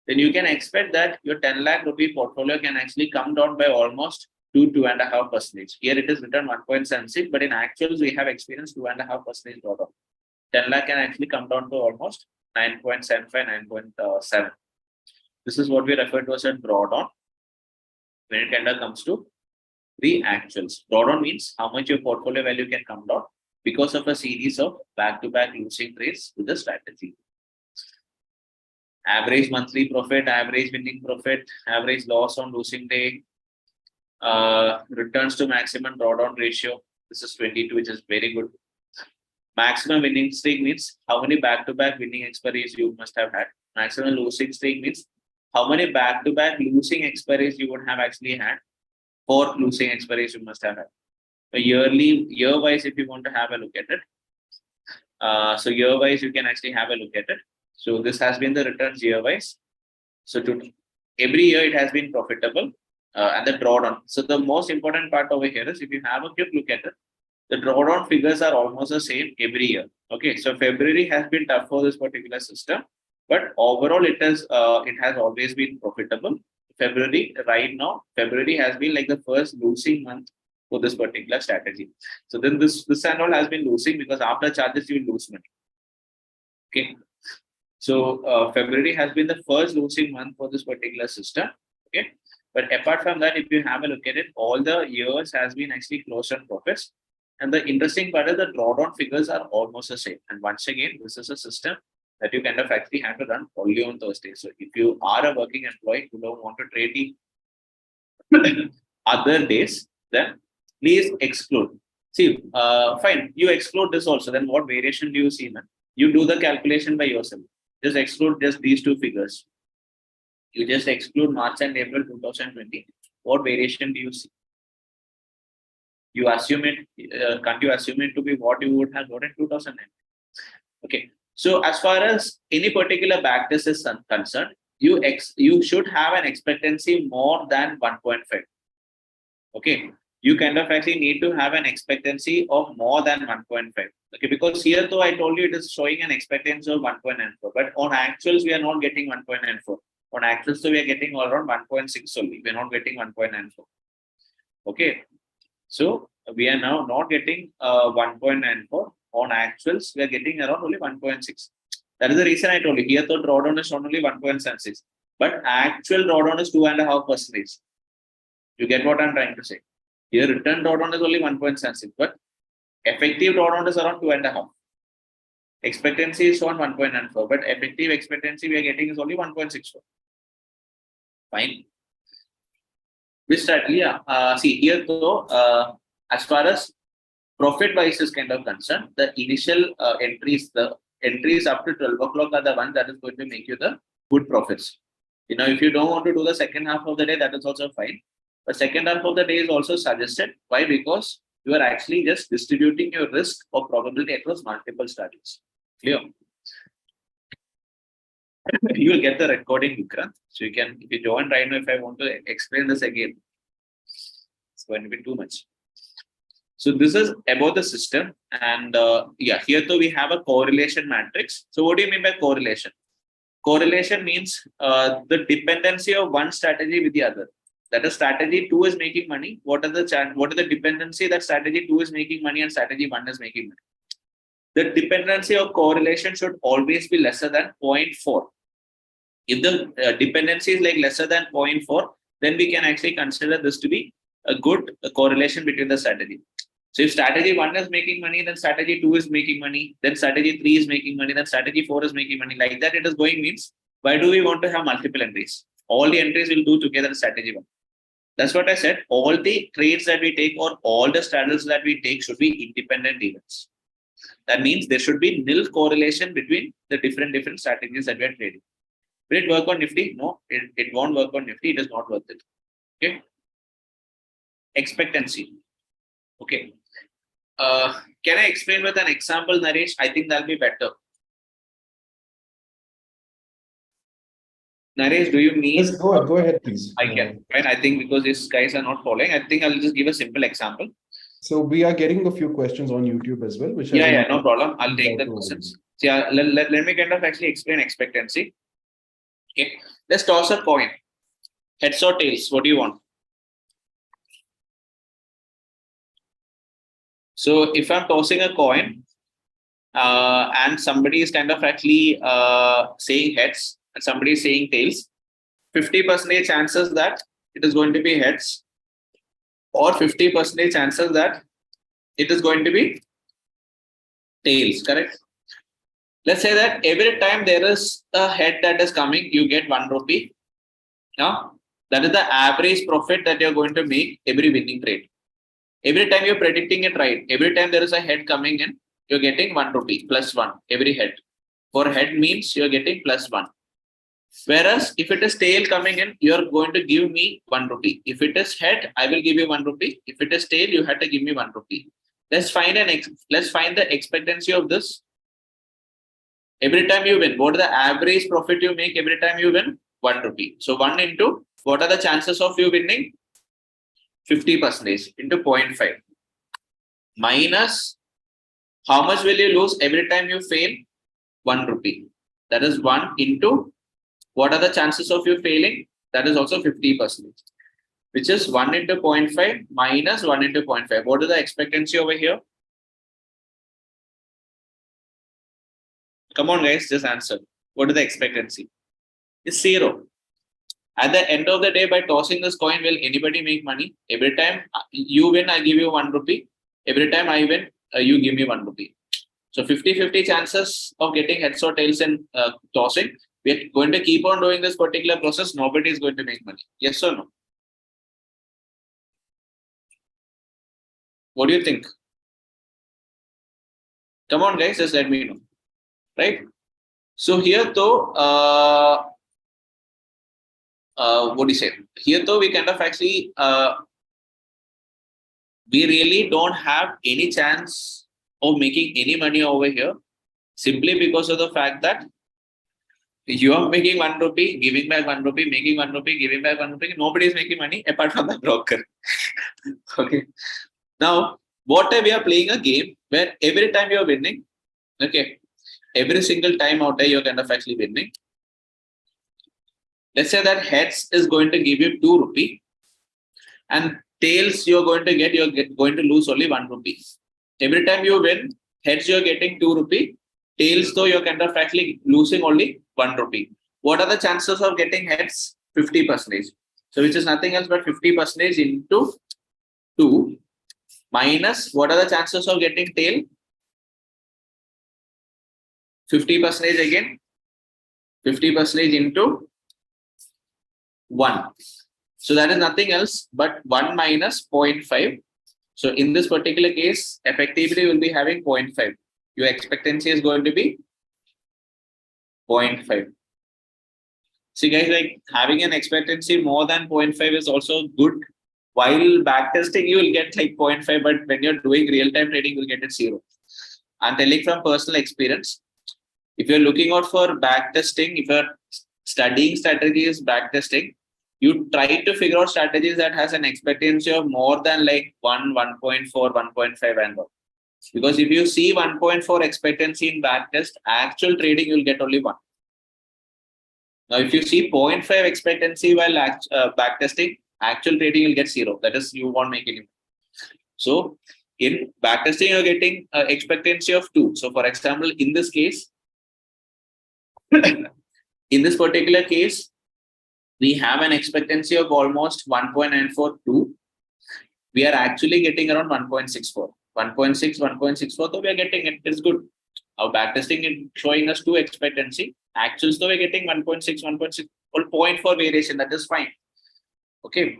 then you can expect that your 10 lakh rupee portfolio can actually come down by almost 2.5%. Here it is written 1.76, but in actuals, we have experienced 2.5% drawdown. 10 lakh can actually come down to almost 9.75, 9.7. This is what we refer to as a drawdown when it kind of comes to the actuals. Drawdown means how much your portfolio value can come down because of a series of back-to-back losing trades with the strategy. Average monthly profit, average winning profit, average loss on losing day, returns to maximum drawdown ratio. This is 22, which is very good. Maximum winning streak means how many back-to-back winning expiries you must have had. Maximum losing streak means how many back-to-back losing expiries you would have actually had. 4 losing expiries you must have had. So year-wise, if you want to have a look at it. So year-wise, you can actually have a look at it. So this has been the returns year-wise. So every year it has been profitable and the drawdown. So the most important part over here is if you have a quick look at it, the drawdown figures are almost the same every year. Okay, so February has been tough for this particular system, but overall it has always been profitable. February, right now, February has been like the first losing month for this particular strategy. So then this and all has been losing because after charges you will lose money. Okay. So February has been the first losing month for this particular system. Okay. But apart from that, if you have a look at it, all the years has been actually closed on profits. And the interesting part is the drawdown figures are almost the same. And once again, this is a system that you kind of actually have to run only on Thursday. So if you are a working employee who don't want to trade the other days, then please exclude. See, fine, you exclude this also. Then what variation do you see, man? You do the calculation by yourself. Just exclude just these two figures. You just exclude March and April 2020. What variation do you see? You assume it, can't you assume it to be what you would have got in 2009? Okay. So as far as any particular backtest is concerned, you should have an expectancy more than 1.5. Okay. You kind of actually need to have an expectancy of more than 1.5. Okay, because here though I told you it is showing an expectancy of 1.94, but on actuals we are not getting 1.94. On actuals, so we are getting around 1.6 only. We are not getting 1.94. Okay. So we are now not getting 1.94. On actuals, we are getting around only 1.6. That is the reason I told you. Here, the drawdown is only 1.76. But actual drawdown is 2.5%. You get what I'm trying to say? Here, return drawdown is only 1.76. But effective drawdown is around 2.5. Expectancy is on 1.94. But effective expectancy we are getting is only 1.64. Fine. Which strategy? See here though, as far as profit wise is kind of concerned, the initial entries up to 12 o'clock are the one that is going to make you the good profits. You know, if you don't want to do the second half of the day, that is also fine. But second half of the day is also suggested. Why? Because you are actually just distributing your risk or probability across multiple strategies. Clear? You will get the recording, Vikrant. So you can, if you join right now, if I want to explain this again, it's going to be too much. So this is about the system. And yeah, here though we have a correlation matrix. So what do you mean by correlation? Correlation means the dependency of one strategy with the other. That is, strategy 2 is making money. What are the dependency that strategy 2 is making money and strategy 1 is making money? The dependency of correlation should always be lesser than 0.4. If the dependency is like lesser than 0.4, then we can actually consider this to be a good correlation between the strategy. So if strategy 1 is making money, then strategy 2 is making money, then strategy 3 is making money, then strategy 4 is making money. Like that it is going means, why do we want to have multiple entries? All the entries will do together in strategy 1. That's what I said. All the trades that we take or all the strategies that we take should be independent events. That means there should be nil correlation between the different strategies that we are trading. Will it work on Nifty? No, it won't work on Nifty. It is not worth it. Okay. Expectancy. Okay. Can I explain with an example, Naresh? I think that'll be better. Naresh, do you mean? Yes, go ahead, please. I can. Right? I think because these guys are not following, I think I'll just give a simple example. So we are getting a few questions on YouTube as well, which no problem. I'll take the questions. So yeah, let me kind of actually explain expectancy. Okay, let's toss a coin. Heads or tails? What do you want? So if I'm tossing a coin, and somebody is kind of actually saying heads and somebody is saying tails, 50% chances that it is going to be heads, or 50% chances that it is going to be tails, correct? Let's say that every time there is a head that is coming, you get 1 rupee. Now, that is the average profit that you're going to make every winning trade. Every time you're predicting it right, every time there is a head coming in, you're getting 1 rupee plus 1 every head. For head means you're getting plus 1. Whereas if it is tail coming in, you're going to give me 1 rupee. If it is head, I will give you 1 rupee. If it is tail, you have to give me 1 rupee. Let's find the expectancy of this. Every time you win, what is the average profit you make every time you win? 1 rupee. So 1 into, what are the chances of you winning? 50% into 0.5. Minus, how much will you lose every time you fail? 1 rupee. That is 1 into, what are the chances of you failing? that is also 50%, which is 1 into 0.5 minus 1 into 0.5. What is the expectancy over here? Come on, guys, just answer. What is the expectancy? It's 0. At the end of the day, by tossing this coin, will anybody make money? Every time you win, I give you 1 rupee. Every time I win, you give me 1 rupee. So 50-50 chances of getting heads or tails in tossing. We're going to keep on doing this particular process. Nobody is going to make money. Yes or no? What do you think? Come on, guys, just let me know. Right? So here though, what do you say? Here though, we kind of actually, we really don't have any chance of making any money over here, simply because of the fact that you are making 1 rupee, giving back 1 rupee, making 1 rupee, giving back 1 rupee. Nobody is making money apart from the broker. Okay. Now, what if we are playing a game where every time you are winning, okay, every single time out there you're kind of actually winning. Let's say that heads is going to give you 2 rupee, and tails you're going to lose only 1 rupee. Every time you win, heads you're getting 2 rupee, tails though you're kind of actually losing only 1 rupee. What are the chances of getting heads? 50%. So which is nothing else but 50% into 2 minus what are the chances of getting tail? 50% again. 50% into 1. So that is nothing else but 1 minus 0.5. So in this particular case, effectively will be having 0.5. Your expectancy is going to be 0.5. See guys, like having an expectancy more than 0.5 is also good. While backtesting, you will get like 0.5, but when you're doing real-time trading, you'll get it 0. I'm telling from personal experience. If you're looking out for backtesting, if you're studying strategies, backtesting, you try to figure out strategies that has an expectancy of more than like 1, 1.4, 1.5 and all. Because if you see 1.4 expectancy in backtest, actual trading, you'll get only 1. Now, if you see 0.5 expectancy while backtesting, actual trading, you'll get 0. That is, you won't make any. So, in backtesting, you're getting expectancy of 2. So, for example, in this case, in this particular case, we have an expectancy of almost 1.942. We are actually getting around 1.64. 1.6, 1.64, though we are getting it. It's good. Our backtesting is showing us 2 expectancy. Actuals, though we're getting 1.6, 1.6, or 0.4 variation. That is fine. Okay.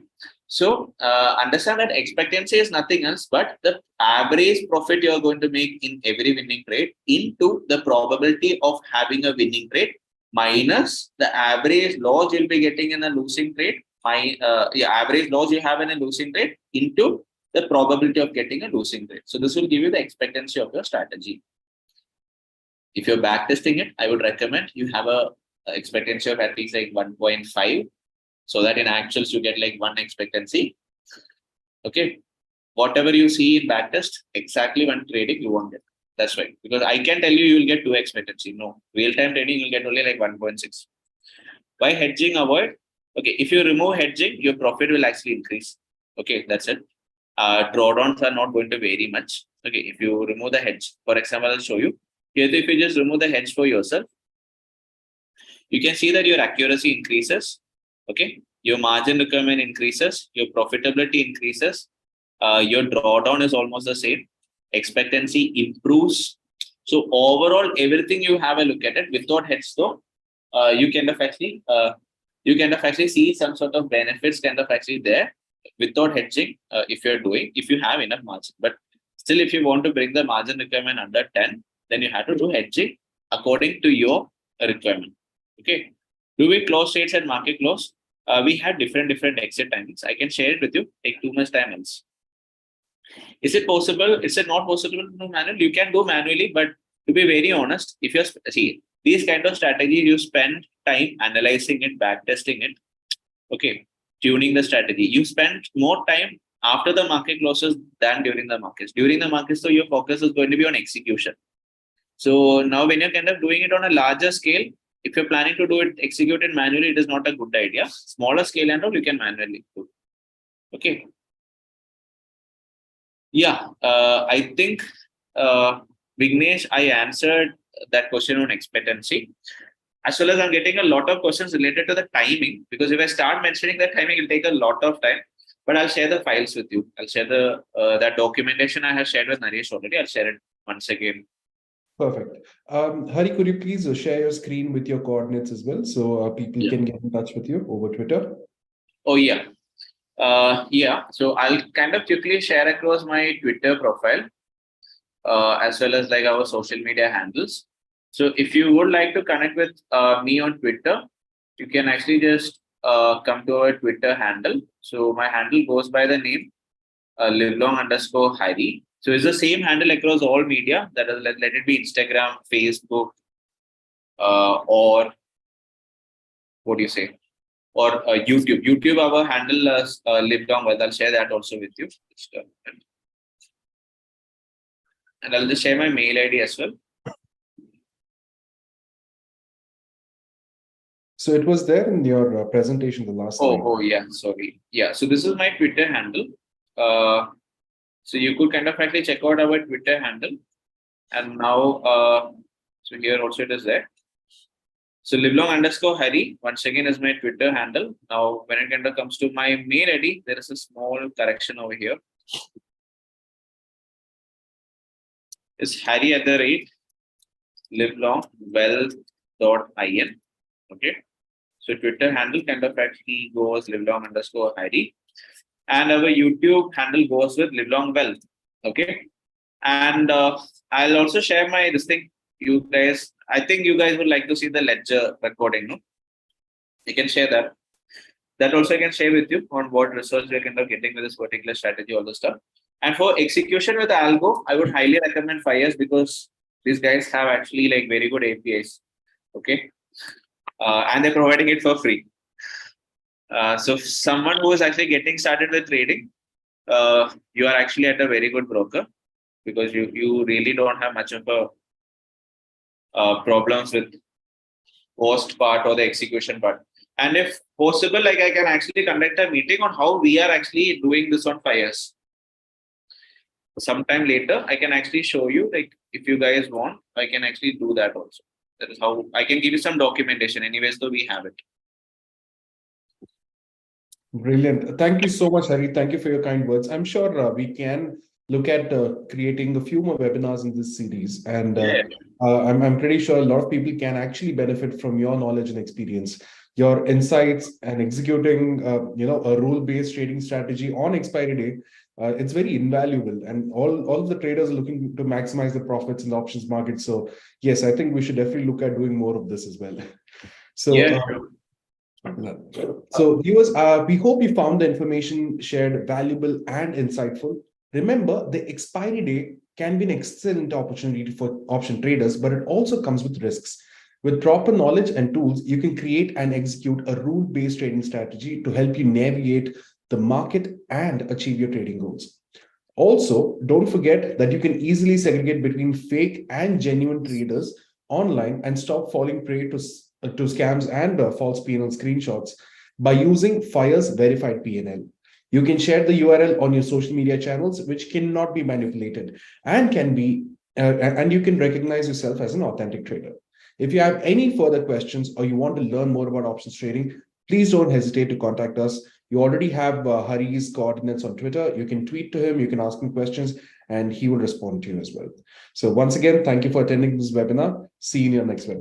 So, understand that expectancy is nothing else but the average profit you are going to make in every winning trade into the probability of having a winning trade minus the average loss you'll be getting in a losing trade, average loss you have in a losing trade into the probability of getting a losing trade. So this will give you the expectancy of your strategy. If you're backtesting it, I would recommend you have a expectancy of at least like 1.5, so that in actuals you get like 1 expectancy. Okay. Whatever you see in backtest, exactly when trading, you won't get. That's right. Because I can tell you, you'll get 2 expectancy. No, real-time trading, you'll get only like 1.6. Why hedging avoid? Okay, if you remove hedging, your profit will actually increase. Okay, that's it. Drawdowns are not going to vary much. Okay, if you remove the hedge, for example, I'll show you. Here, if you just remove the hedge for yourself, you can see that your accuracy increases. Okay, your margin requirement increases, your profitability increases, your drawdown is almost the same. Expectancy improves. So overall, everything you have a look at it without hedge though, you kind of actually see some sort of benefits kind of actually there without hedging if you have enough margin. But still, if you want to bring the margin requirement under 10, then you have to do hedging according to your requirement. Okay. Do we close trades at market close? We have different exit timings. I can share it with you. Take too much time else. Is it possible? Is it not possible to do manually? You can do manually, but to be very honest, if you're see these kind of strategies, you spend time analyzing it, backtesting it, okay, tuning the strategy. You spend more time after the market closes than during the markets. During the markets, so your focus is going to be on execution. So now when you're kind of doing it on a larger scale, If you're planning to do it, execute it manually, it is not a good idea. Smaller scale and all, you can manually do. Okay. Yeah, I think Vignesh, I answered that question on expectancy. As well as I'm getting a lot of questions related to the timing, because if I start mentioning the timing, it'll take a lot of time. But I'll share the files with you. I'll share the that documentation I have shared with Naresh already. I'll share it once again. Perfect. Hari, could you please share your screen with your coordinates as well, so people can get in touch with you over Twitter? Oh, yeah. Yeah. So I'll kind of quickly share across my Twitter profile, as well as like our social media handles. So if you would like to connect with me on Twitter, you can actually just come to our Twitter handle. So my handle goes by the name livelong_Hari. So it's the same handle across all media. That is, let it be Instagram, Facebook, or what do you say? Or YouTube. YouTube, our handle is livelong. I'll share that also with you. And I'll just share my mail ID as well. So it was there in your presentation the last time. Oh, yeah. Sorry. Yeah. So this is my Twitter handle. So you could kind of actually check out our Twitter handle. And now, so here also it is there. So livelong_Hari, once again, is my Twitter handle. Now, when it kind of comes to my mail ID, there is a small correction over here. It's harry@livelongwealth.in. Okay. So Twitter handle kind of actually goes livelong_Hari. And our YouTube handle goes with livelongwealth. Okay. And I'll also share my this thing. You guys, I think you guys would like to see the ledger recording, no? You can share that. That also I can share with you on what research we're kind of getting with this particular strategy, all the stuff. And for execution with Algo, I would highly recommend Fires, because these guys have actually like very good APIs. Okay. And they're providing it for free. So someone who is actually getting started with trading, you are actually at a very good broker, because you really don't have much of a problems with post part or the execution part. And if possible, like I can actually conduct a meeting on how we are actually doing this on Fires. Sometime later, I can actually show you, like if you guys want, I can actually do that also. That is how I can give you some documentation. Anyways, though we have it. Brilliant. Thank you so much, Hari. Thank you for your kind words. I'm sure we can look at creating a few more webinars in this series. And I'm pretty sure a lot of people can actually benefit from your knowledge and experience, your insights, and executing a rule-based trading strategy on expiry day. It's very invaluable, and all of the traders are looking to maximize the profits in the options market. So yes, I think we should definitely look at doing more of this as well. So so viewers, we hope you found the information shared valuable and insightful. Remember, the expiry day can be an excellent opportunity for option traders, but it also comes with risks. With proper knowledge and tools, you can create and execute a rule-based trading strategy to help you navigate the market and achieve your trading goals. Also, don't forget that you can easily segregate between fake and genuine traders online and stop falling prey to scams and false P&L screenshots by using Fire's verified P&L. You can share the URL on your social media channels, which cannot be manipulated and and you can recognize yourself as an authentic trader. If you have any further questions or you want to learn more about options trading, please don't hesitate to contact us. You already have Hari's coordinates on Twitter. You can tweet to him, you can ask him questions, and he will respond to you as well. So once again, thank you for attending this webinar. See you in your next webinar.